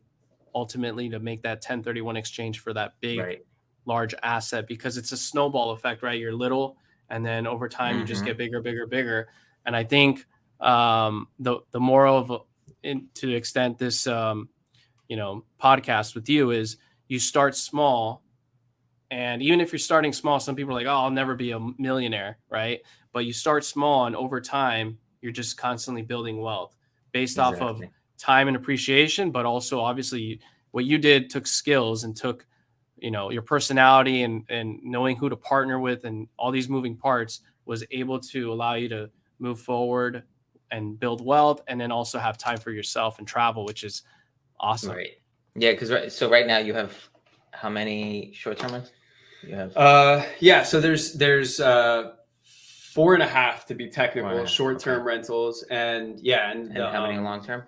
ultimately, to make that 1031 exchange for that big, large asset, because it's a snowball effect, right? You're little, and then over time you just get bigger, bigger, bigger. And I think the moral of, to the extent this podcast with you is, you start small. And even if you're starting small, some people are like, oh, I'll never be a millionaire, right? But you start small, and over time you're just constantly building wealth based off of time and appreciation. But also, obviously, what you did took skills and took your personality and knowing who to partner with, and all these moving parts was able to allow you to move forward and build wealth, and then also have time for yourself and travel, which is awesome. Right. Yeah. Because right now you have how many short-term ones you have? So there's 4.5 to be technical, short-term rentals, and how many long-term?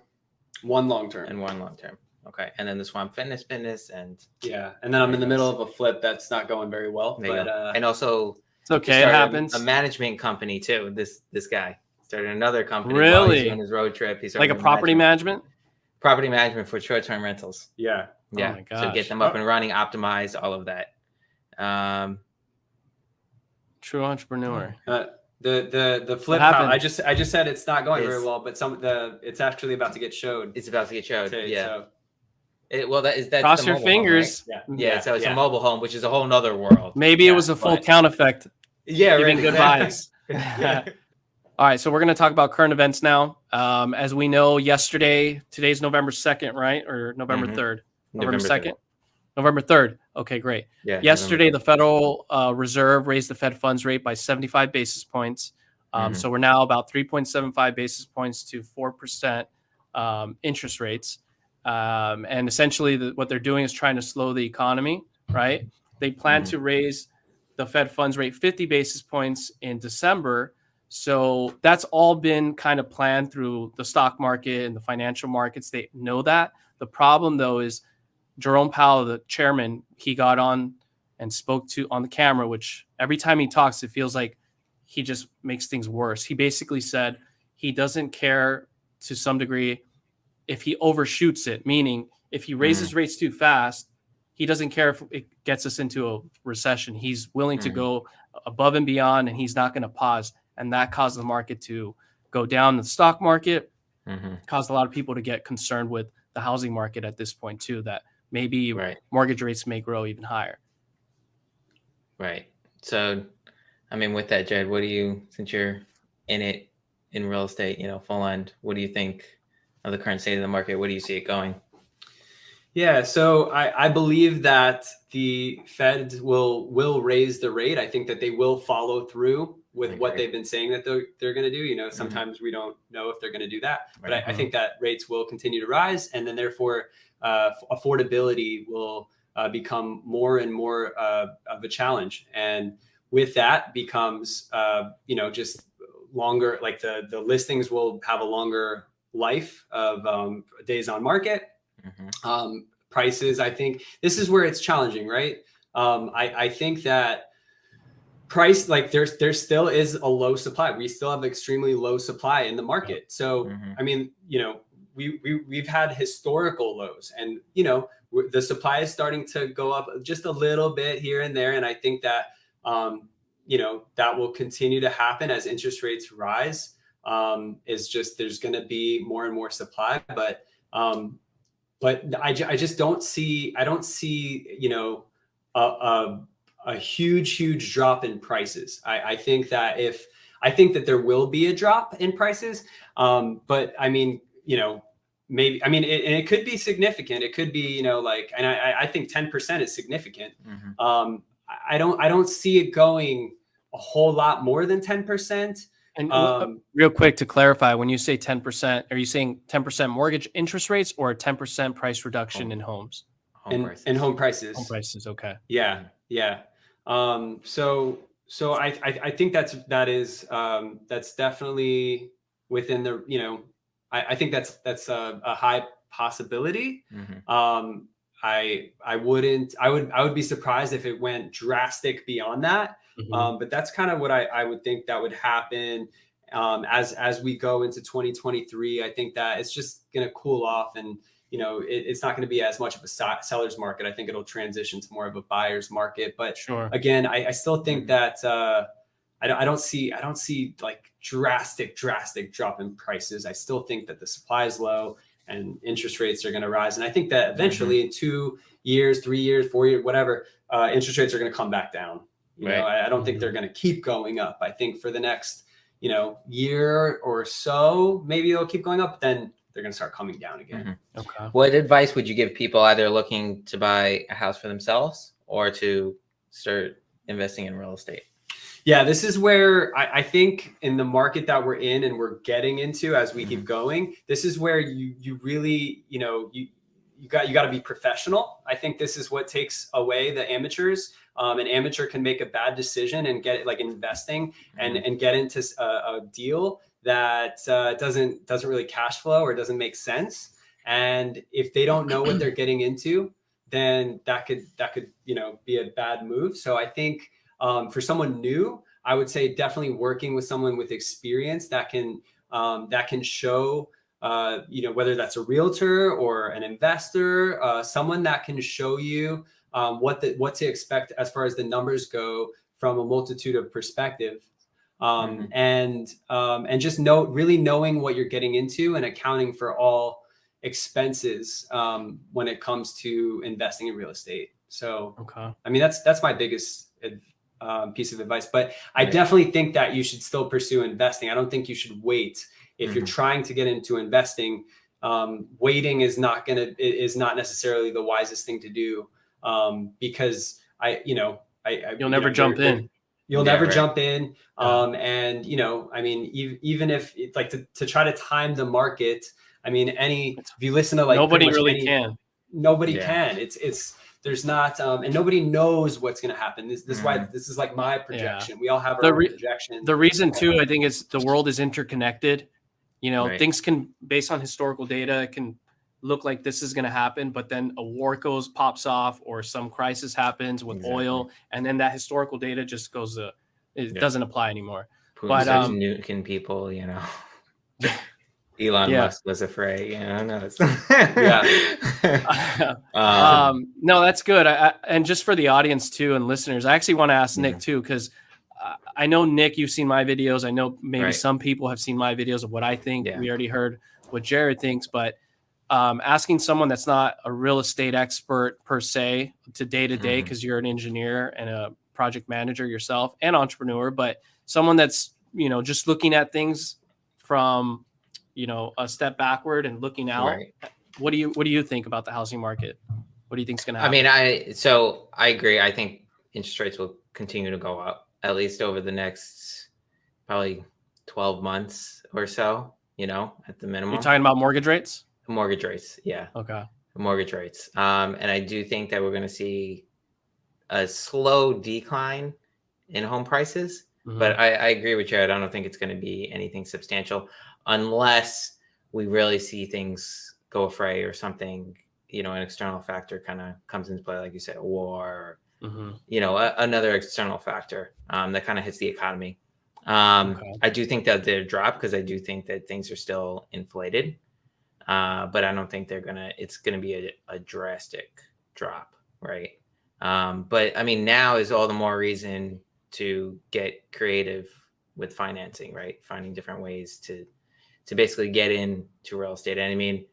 One long-term. And one long-term. Okay. And then the Swamp Fitness, and and then I'm in the middle of a flip that's not going very well. And also, it's okay, it happens. A management company too. This guy started another company. Really? He's on his road trip. He's like a property management. Property management for short-term rentals. Yeah. Yeah. Oh my gosh. So get them up and running, optimize all of that. True entrepreneur. The flip. I just said it's not going very well, but it's actually about to get showed. It's about to get showed. Today, yeah. So. That's cross your fingers. Home, right? Yeah. So it's a mobile home, which is a whole nother world. Maybe it was a full count effect. Yeah. Giving good vibes. All right, so we're going to talk about current events now. As we know, today's November 2nd, right? Or November 3rd? November 2nd? November 3rd. Okay, great. Yeah. Yesterday, the Federal Reserve raised the Fed funds rate by 75 basis points. So we're now about 3.75 basis points to 4% interest rates. And essentially, what they're doing is trying to slow the economy, right? They plan to raise the Fed funds rate 50 basis points in December So that's all been kind of planned through the stock market and the financial markets. They know that. The problem, though, is Jerome Powell, the chairman, he got on and spoke to on the camera, which every time he talks, it feels like he just makes things worse. He basically said he doesn't care to some degree if he overshoots it, meaning if he raises rates too fast, he doesn't care if it gets us into a recession. He's willing to go above and beyond, and he's not going to pause. And that caused the market to go down. The stock market caused a lot of people to get concerned with the housing market at this point too, that maybe mortgage rates may grow even higher. Right. So, I mean, with that, Jared, what do you, since you're in it in real estate, full on, what do you think of the current state of the market? Where do you see it going? Yeah, so I believe that the Fed will raise the rate. I think that they will follow through with what they've been saying that they're going to do. Sometimes we don't know if they're going to a do that, but I think that rates will continue to rise, and then therefore affordability will become more and more of a challenge. And with that becomes, just longer, like the listings will have a longer life of days on market. Prices, I think this is where it's challenging, right? I think that price, like there still is a low supply. We still have extremely low supply in the market. So, I mean, we've had historical lows, and, the supply is starting to go up just a little bit here and there. And I think that, that will continue to happen as interest rates rise. Is just, there's going to be more and more supply, but I just don't see, a huge drop in prices. I think that there will be a drop in prices. But I mean, maybe, I mean, it could be significant. It could be, and I think 10% is significant. I don't see it going a whole lot more than 10%. And real quick to clarify, when you say 10%, are you saying 10% mortgage interest rates or a 10% price reduction in homes? In home prices. Home prices, okay. Yeah. So I think that's definitely within the, I think that's a high possibility. I would be surprised if it went drastic beyond that. But that's kind of what I would think that would happen as we go into 2023. I think that it's just going to cool off, and it's not going to be as much of a seller's market. I think it'll transition to more of a buyer's market. But again, I still think that I don't see like drastic drop in prices. I still think that the supply is low and interest rates are going to rise. And I think that eventually in 2 years, 3 years, 4 years, whatever, interest rates are going to come back down. I don't think they're going to keep going up. I think for the next, year or so, maybe they'll keep going up, then they're going to start coming down again. Okay. What advice would you give people either looking to buy a house for themselves or to start investing in real estate? Yeah, this is where I think in the market that we're in and we're getting into as we keep going, this is where you really, you got to be professional. I think this is what takes away the amateurs. An amateur can make a bad decision and get it, like investing and get into a deal that doesn't really cash flow or doesn't make sense. And if they don't know what they're getting into, then that could be a bad move. So I think for someone new, I would say definitely working with someone with experience that can show, whether that's a realtor or an investor, someone that can show you what to expect as far as the numbers go from a multitude of perspective, and just really knowing what you're getting into and accounting for all expenses when it comes to investing in real estate. So, I mean, that's my biggest piece of advice, but I definitely think that you should still pursue investing. I don't think you should wait. If you're trying to get into investing, waiting is not necessarily the wisest thing to do, because you'll never jump in. You'll never jump in. And I mean, even if it's like to try to time the market, I mean, if you listen to like nobody really can. Nobody can. It's there's not, and nobody knows what's going to happen. This is why this is like my projection. We all have our own projection. The reason too, I think, is the world is interconnected. Things can, based on historical data, it can look like this is going to happen, but then a war pops off, or some crisis happens with oil, and then that historical data just goes, it doesn't apply anymore. Putin starts nuking people, Elon Musk was afraid, no, no, that's good. And just for the audience too, and listeners, I actually want to ask Nick too, because I know, Nick, you've seen my videos. I know maybe some people have seen my videos of what I think. We already heard what Jared thinks, but asking someone that's not a real estate expert per se to day to day, because you're an engineer and a project manager yourself and entrepreneur, but someone that's, just looking at things from, a step backward and looking out. What do you think about the housing market? What do you think is going to happen? I agree. I think interest rates will continue to go up, at least over the next probably 12 months or so, at the minimum. You're talking about mortgage rates? Mortgage rates, yeah. Okay. Mortgage rates. And I do think that we're going to see a slow decline in home prices. But I agree with Jared. I don't think it's going to be anything substantial unless we really see things go afray or something, an external factor kind of comes into play, like you said, a war, or, another external factor that kind of hits the economy. I do think that they'll drop, because I do think that things are still inflated. But I don't think it's going to be a drastic drop, right? But I mean, now is all the more reason to get creative with financing, right? Finding different ways to basically get into real estate. And I mean,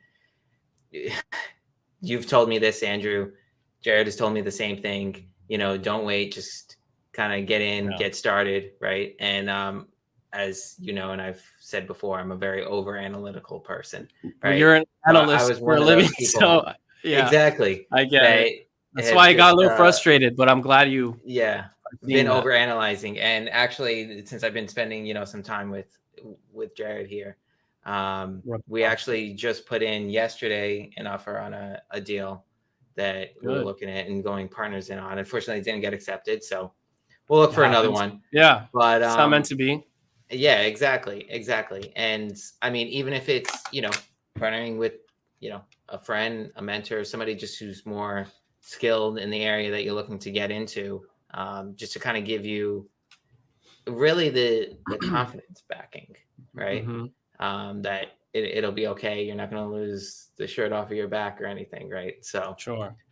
you've told me this, Andrew. Jared has told me the same thing. Don't wait, just kind of get in, get started, right? And as you know, and I've said before, I'm a very over analytical person. Right? Well, you're an analyst for a living, so exactly. I get it. That's why I got a little frustrated, but I'm glad you. Been over analyzing, and actually, since I've been spending some time with Jared here, we actually just put in yesterday an offer on a deal that we were looking at and going partners in on. Unfortunately, it didn't get accepted, so we'll look for another one. Yeah, but it's not meant to be. Yeah, exactly. And I mean, even if it's partnering with a friend, a mentor, somebody just who's more skilled in the area that you're looking to get into, just to kind of give you really the confidence backing, right? That it'll be okay. You're not going to lose the shirt off of your back or anything, right? So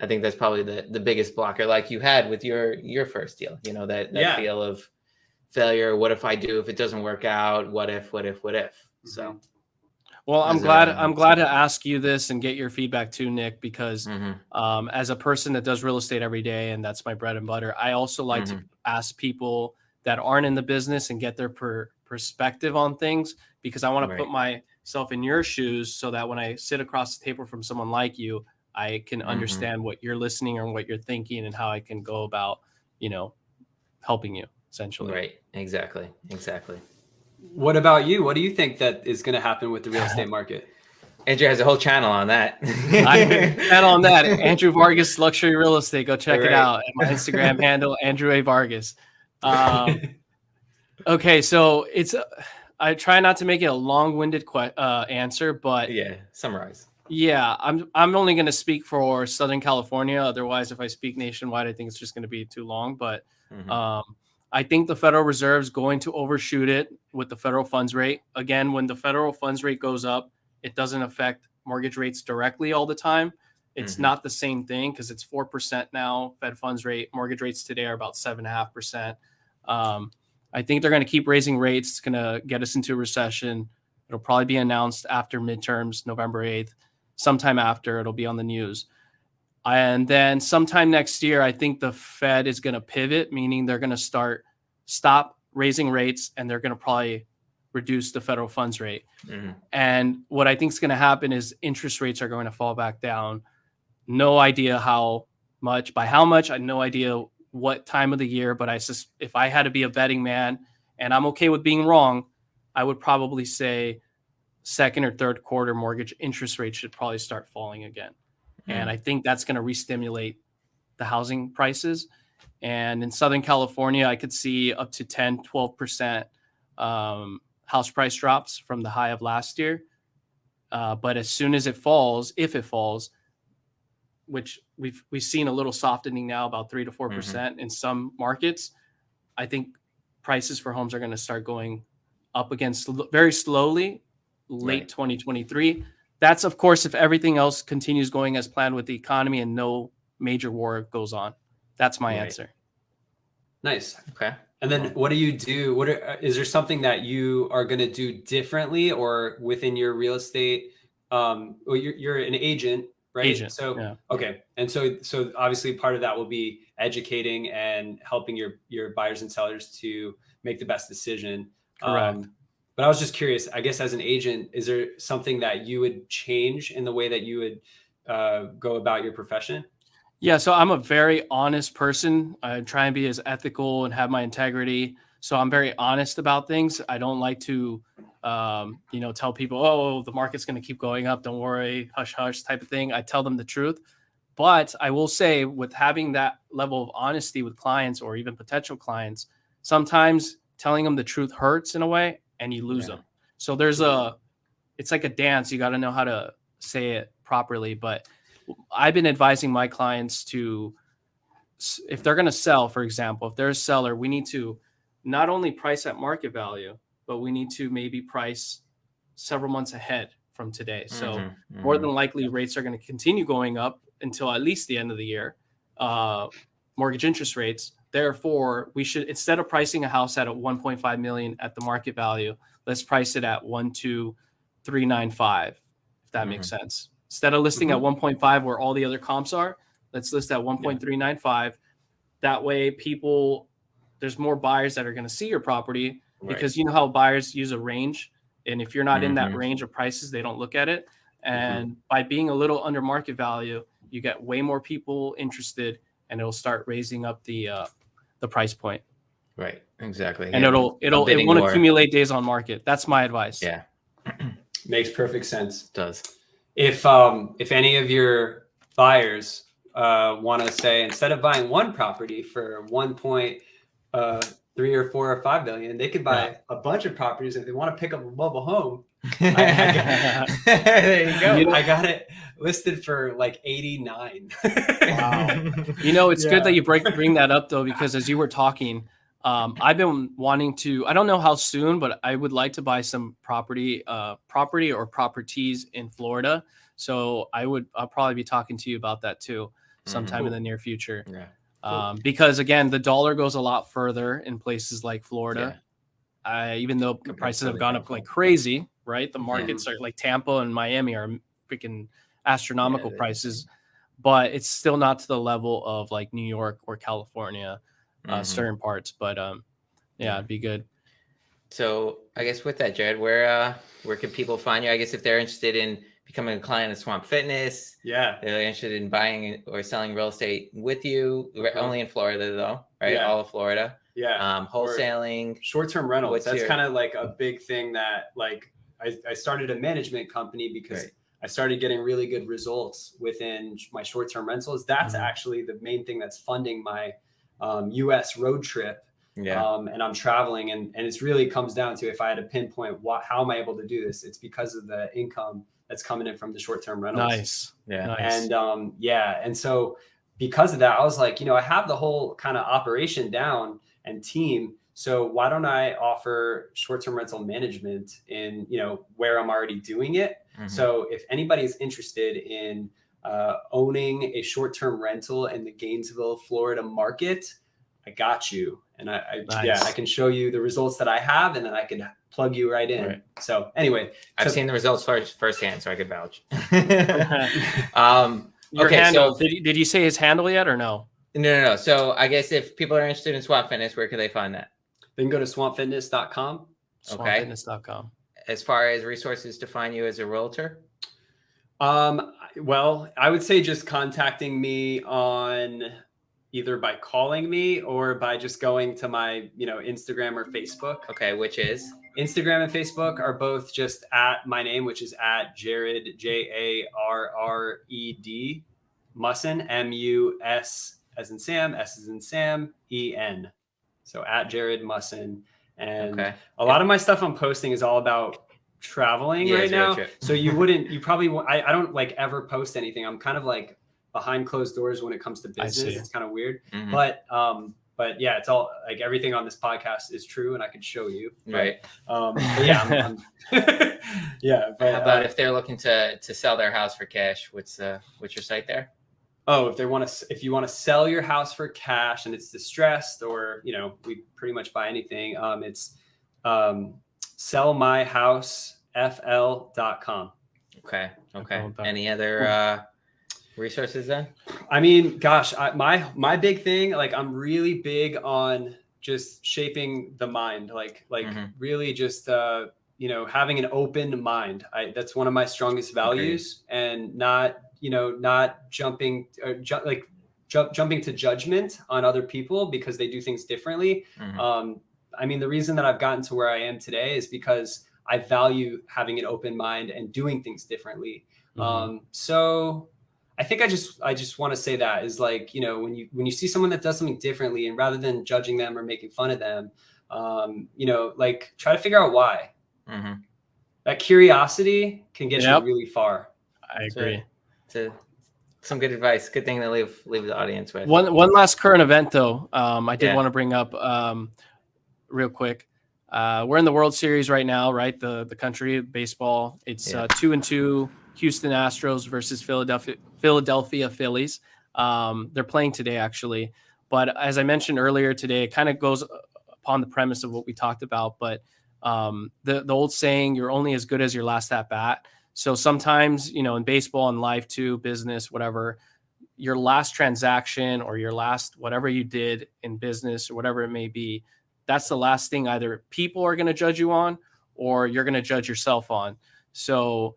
I think that's probably the biggest blocker, like you had with your first deal, that feel of failure. What if it doesn't work out? What if? So. Well, I'm glad to ask you this and get your feedback too, Nick, because as a person that does real estate every day, and that's my bread and butter, I also like to ask people that aren't in the business and get their perspective on things, because I want to put myself in your shoes, so that when I sit across the table from someone like you, I can understand what you're listening or what you're thinking, and how I can go about, helping you essentially. Right. Exactly. What about you? What do you think that is going to happen with the real estate market? Andrew has a whole channel on that. I have a channel on that. Andrew Vargas Luxury Real Estate. Go check it out. And my Instagram handle, Andrew A. Vargas. Okay, so I try not to make it a long-winded answer, but summarize. Yeah, I'm only going to speak for Southern California. Otherwise, if I speak nationwide, I think it's just going to be too long. But I think the Federal Reserve is going to overshoot it with the federal funds rate. Again, when the federal funds rate goes up, it doesn't affect mortgage rates directly all the time. It's not the same thing, because it's 4% now. Fed funds rate, mortgage rates today are about 7.5%. I think they're going to keep raising rates. It's going to get us into a recession. It'll probably be announced after midterms, November 8th. Sometime after, it'll be on the news. And then sometime next year, I think the Fed is going to pivot, meaning they're going to stop raising rates, and they're going to probably reduce the federal funds rate. And what I think is going to happen is interest rates are going to fall back down. No idea how much, by how much, I have no idea what time of the year, but if I had to be a betting man, and I'm okay with being wrong, I would probably say second or third quarter mortgage interest rates should probably start falling again. And I think that's going to re-stimulate the housing prices. And in Southern California, I could see up to 10, 12% house price drops from the high of last year. But as soon as it falls, if it falls, which we've seen a little softening now, about 3 to 4% in some markets, I think prices for homes are going to start going up again very slowly, late 2023. That's, of course, if everything else continues going as planned with the economy and no major war goes on. That's my answer. Nice. Okay. And then what do you do? Is there something that you are going to do differently or within your real estate? Well, you're an agent, right? Agent. So, yeah. Okay. And so obviously part of that will be educating and helping your buyers and sellers to make the best decision. Correct. But I was just curious, I guess as an agent, is there something that you would change in the way that you would go about your profession? Yeah, so I'm a very honest person. I try and be as ethical and have my integrity. So I'm very honest about things. I don't like to, tell people, oh, the market's going to keep going up. Don't worry, hush, hush type of thing. I tell them the truth. But I will say with having that level of honesty with clients or even potential clients, sometimes telling them the truth hurts in a way and you lose them. So it's like a dance. You got to know how to say it properly. But I've been advising my clients to, if they're going to sell, for example, if they're a seller, we need to not only price at market value, but we need to maybe price several months ahead from today. So more than likely rates are going to continue going up until at least the end of the year, mortgage interest rates. Therefore, we should, instead of pricing a house at 1.5 million at the market value, let's price it at 1,2,395, if that makes sense. Instead of listing at 1.5 where all the other comps are, let's list at 1.395. That way there's more buyers that are going to see your property because you know how buyers use a range. And if you're not in that range of prices, they don't look at it. And by being a little under market value, you get way more people interested and it'll start raising up the price point. Right. Exactly. And it won't accumulate days on market. That's my advice. Yeah. Makes perfect sense. It does. If any of your buyers want to say, instead of buying one property for 1.3 or 4 or 5 million, they could buy a bunch of properties. If they want to pick up a mobile home, there you go. I got it listed for like 89. Wow. It's good that you bring that up though, because as you were talking, I've been wanting to, I don't know how soon, but I would like to buy some property or properties in Florida. So I'll probably be talking to you about that too sometime in the near future. Yeah. Because again, the dollar goes a lot further in places like Florida. Even though prices have gone up like crazy, right? The markets are like Tampa and Miami are freaking astronomical prices, but it's still not to the level of like New York or California. Certain parts, but it'd be good. So I guess with that, Jared, where can people find you? I guess if they're interested in becoming a client of Swamp Fitness, they're interested in buying or selling real estate with you, only in Florida though, right? All of Florida. Wholesaling, short-term rentals. That's kind of like a big thing that like I started a management company because I started getting really good results within my short-term rentals. That's actually the main thing that's funding my US road trip. And I'm traveling and it's really comes down to, if I had to pinpoint how am I able to do this, it's because of the income that's coming in from the short-term rentals. Nice. And so because of that, I was like, I have the whole kind of operation down and team, so why don't I offer short-term rental management in where I'm already doing it. So if anybody's interested in owning a short-term rental in the Gainesville, Florida market, I got you. And I can show you the results that I have, and then I can plug you right in. So anyway, I've seen the results firsthand, so I could vouch. Your handle, did you say his handle yet or no? No. So I guess if people are interested in Swamp Fitness, where can they find that? They can go to swampfitness.com. Swampfitness.com. As far as resources to find you as a realtor? Well, I would say just contacting me on either by calling me or by just going to my, Instagram or Facebook. Okay, which is? Instagram and Facebook are both just at my name, which is at Jared, Jarred, Mussen, Mussen. as in Sam, S as in Sam, EN. So at Jared Mussen. And a lot of my stuff I'm posting is all about traveling right now. So you probably, I don't like ever post anything. I'm kind of like behind closed doors when it comes to business. It's kind of weird, but yeah, it's all like everything on this podcast is true and I could show you. Right. But yeah, yeah. But how about if they're looking to sell their house for cash, what's your site there? Oh, if you want to sell your house for cash and it's distressed, or we pretty much buy anything. It's sellmyhousefl.com. Okay. Any other resources then? I mean, gosh, my big thing, like I'm really big on just shaping the mind, like really just having an open mind. That's one of my strongest values, and not jumping jumping to judgment on other people because they do things differently. I mean, the reason that I've gotten to where I am today is because I value having an open mind and doing things differently. So I think I just want to say that is like, when you see someone that does something differently, and rather than judging them or making fun of them, like try to figure out why. That curiosity can get you really far. I agree. Some good advice. Good thing to leave the audience with. One last current event though. I did want to bring up real quick. We're in the World Series right now, right? The country baseball. It's 2-2 Houston Astros versus Philadelphia Phillies. They're playing today actually. But as I mentioned earlier today, it kind of goes upon the premise of what we talked about. But the old saying, you're only as good as your last at bat. So sometimes, in baseball and life too, business, whatever, your last transaction or your last whatever you did in business or whatever it may be, that's the last thing either people are going to judge you on or you're going to judge yourself on. So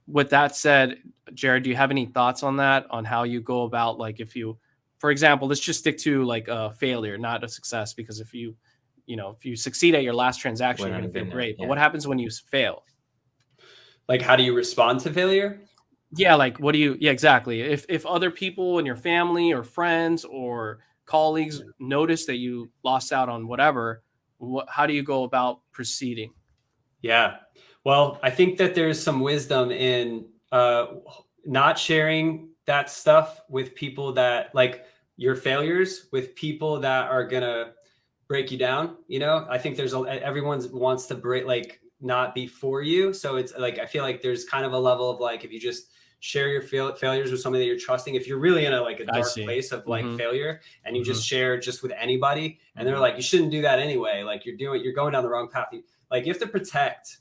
with that said, Jared, do you have any thoughts on that, on how you go about, like, if you, for example, let's just stick to like a failure, not a success, because if you succeed at your last transaction, you're going to feel great. But what happens when you fail? Like, how do you respond to failure? Yeah. Like, what do you, exactly. If other people in your family or friends or colleagues notice that you lost out on whatever, how do you go about proceeding? Yeah. Well, I think that there's some wisdom in not sharing that stuff with people that, like, your failures with people that are going to break you down. I think everyone wants to break, like, not be for you. So it's like, I feel like there's kind of a level of like, if you just share your failures with somebody that you're trusting, if you're really in a dark place of like failure, and you just share just with anybody, and they're like, you shouldn't do that anyway. Like, you're going down the wrong path. Like, you have to protect,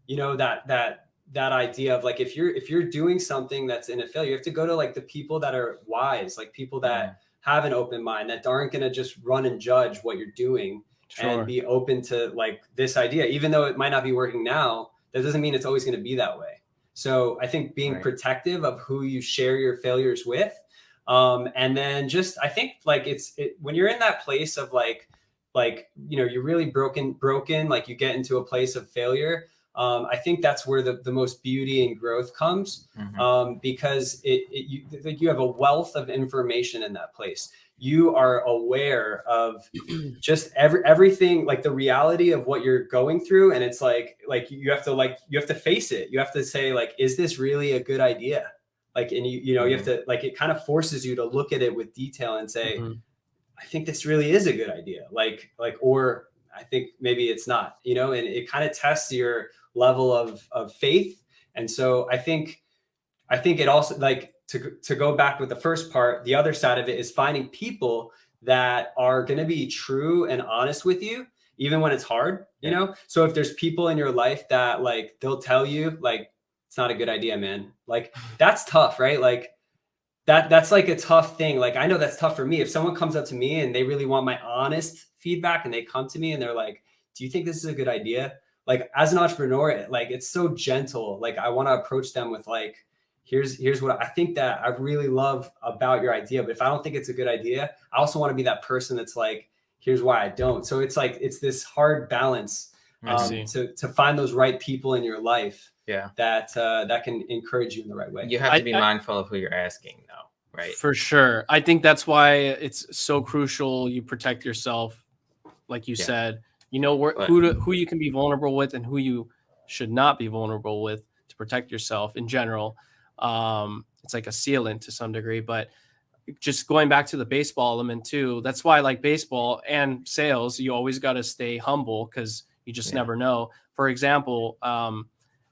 that idea of like, if you're doing something that's in a failure, you have to go to like the people that are wise, like people that have an open mind, that aren't going to just run and judge what you're doing. And be open to like this idea, even though it might not be working now, that doesn't mean it's always going to be that way. So I think being protective of who you share your failures with. And then just, I think like when you're in that place of like, you're really broken, like you get into a place of failure. I think that's where the most beauty and growth comes, because you have a wealth of information in that place. You are aware of just everything, like the reality of what you're going through. And it's like you have to face it. You have to say, like, is this really a good idea? Like, and you have to, like, it kind of forces you to look at it with detail and say, I think this really is a good idea. Or I think maybe it's not, and it kind of tests your level of faith. And so I think it also, like, to go back with the first part, the other side of it is finding people that are going to be true and honest with you, even when it's hard, So if there's people in your life that, like, they'll tell you, like, it's not a good idea, man. Like, that's tough, right? Like that's like a tough thing. Like, I know that's tough for me. If someone comes up to me and they really want my honest feedback, and they come to me and they're like, do you think this is a good idea? Like, as an entrepreneur, like, it's so gentle. Like, I want to approach them with like, here's what I think that I really love about your idea. But if I don't think it's a good idea, I also want to be that person that's like, here's why I don't. So it's like, it's this hard balance to find those right people in your life that can encourage you in the right way. You have to be mindful of who you're asking, though. right? For sure. I think that's why it's so crucial you protect yourself. Like you said, you know who you can be vulnerable with and who you should not be vulnerable with to protect yourself in general. It's like a sealant to some degree, but just going back to the baseball element too, that's why like baseball and sales, you always got to stay humble because you just never know. For example,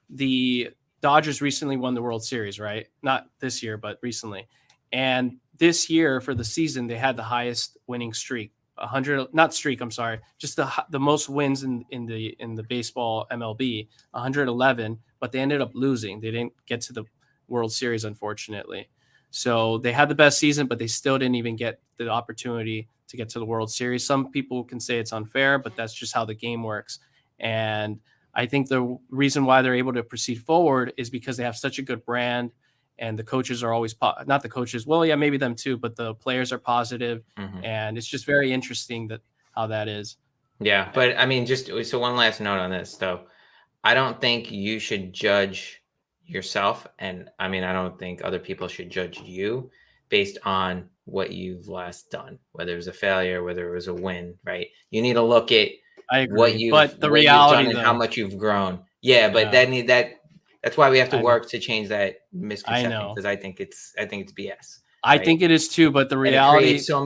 the Dodgers recently won the World Series, right? Not this year, but recently. And this year for the season, they had the highest winning streak, 100, not streak, I'm sorry, just the most wins in the baseball MLB, 111, but they ended up losing. They didn't get to the World Series, unfortunately. So they had the best season, but they still didn't even get the opportunity to get to the World Series. Some people can say it's unfair, but that's just how the game works. And I think the reason why they're able to proceed forward is because they have such a good brand, and the coaches are always not the coaches. Well, yeah, maybe them too, but the players are positive, and it's just very interesting that how that is. Yeah, but I mean, just so one last note on this, though. I don't think you should judge yourself, and I mean, I don't think other people should judge you based on what you've last done, whether it was a failure, whether it was a win, right? You need to look at but the reality done and how much you've grown. Yeah, but that's why we have to work to change that misconception, because I think it's BS. I think it is too, but the reality, it so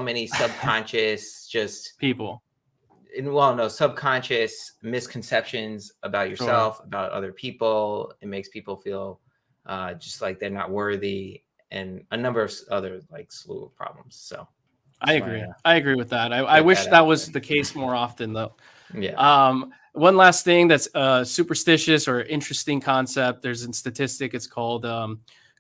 many subconscious just people. Subconscious misconceptions about yourself, about other people. It makes people feel just like they're not worthy, and a number of other slew of problems. So I agree. I agree with that. I wish that was the case more often, though. Yeah. One last thing that's superstitious or interesting concept. There's in statistic. It's called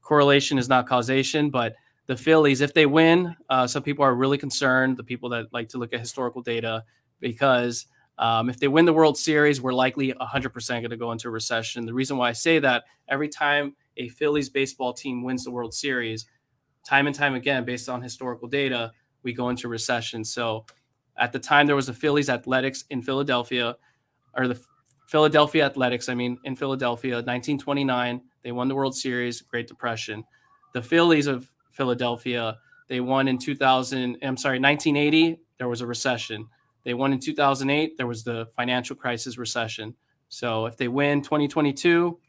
correlation is not causation. But the Phillies, if they win, some people are really concerned. The people that like to look at historical data, because if they win the World Series, we're likely 100% going to go into a recession. The reason why I say that, every time a Phillies baseball team wins the World Series, time and time again, based on historical data, we go into recession. So at the time there was a Phillies Athletics in Philadelphia, or the Philadelphia Athletics, in Philadelphia, 1929, they won the World Series, Great Depression. The Phillies of Philadelphia, they won in 1980, there was a recession. They won in 2008, there was the financial crisis, recession. So if they win 2022,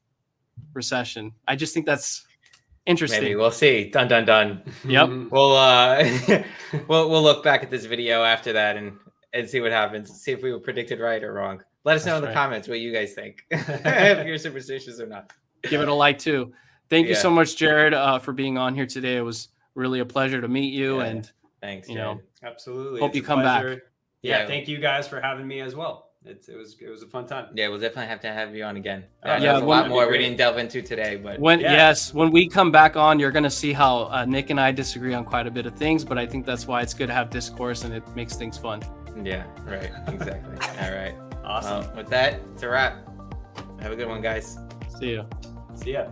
recession. I just think that's interesting. Maybe we'll see. Dun dun dun. Yep. We'll look back at this video after that and see what happens. See if we were predicted right or wrong. Let us know in the comments what you guys think. If you're superstitious or not. Give it a like too. Thank you so much, Jared, for being on here today. It was really a pleasure to meet you. And thanks, Jared. Absolutely. Hope you come back. Yeah. Thank you guys for having me as well. It was a fun time. Yeah, we'll definitely have to have you on again. There's a lot more we didn't delve into today, but when we come back on, you're going to see how Nick and I disagree on quite a bit of things, but I think that's why it's good to have discourse, and it makes things fun. Yeah, right. Exactly. All right. Awesome. With that, it's a wrap. Have a good one, guys. See ya. See ya.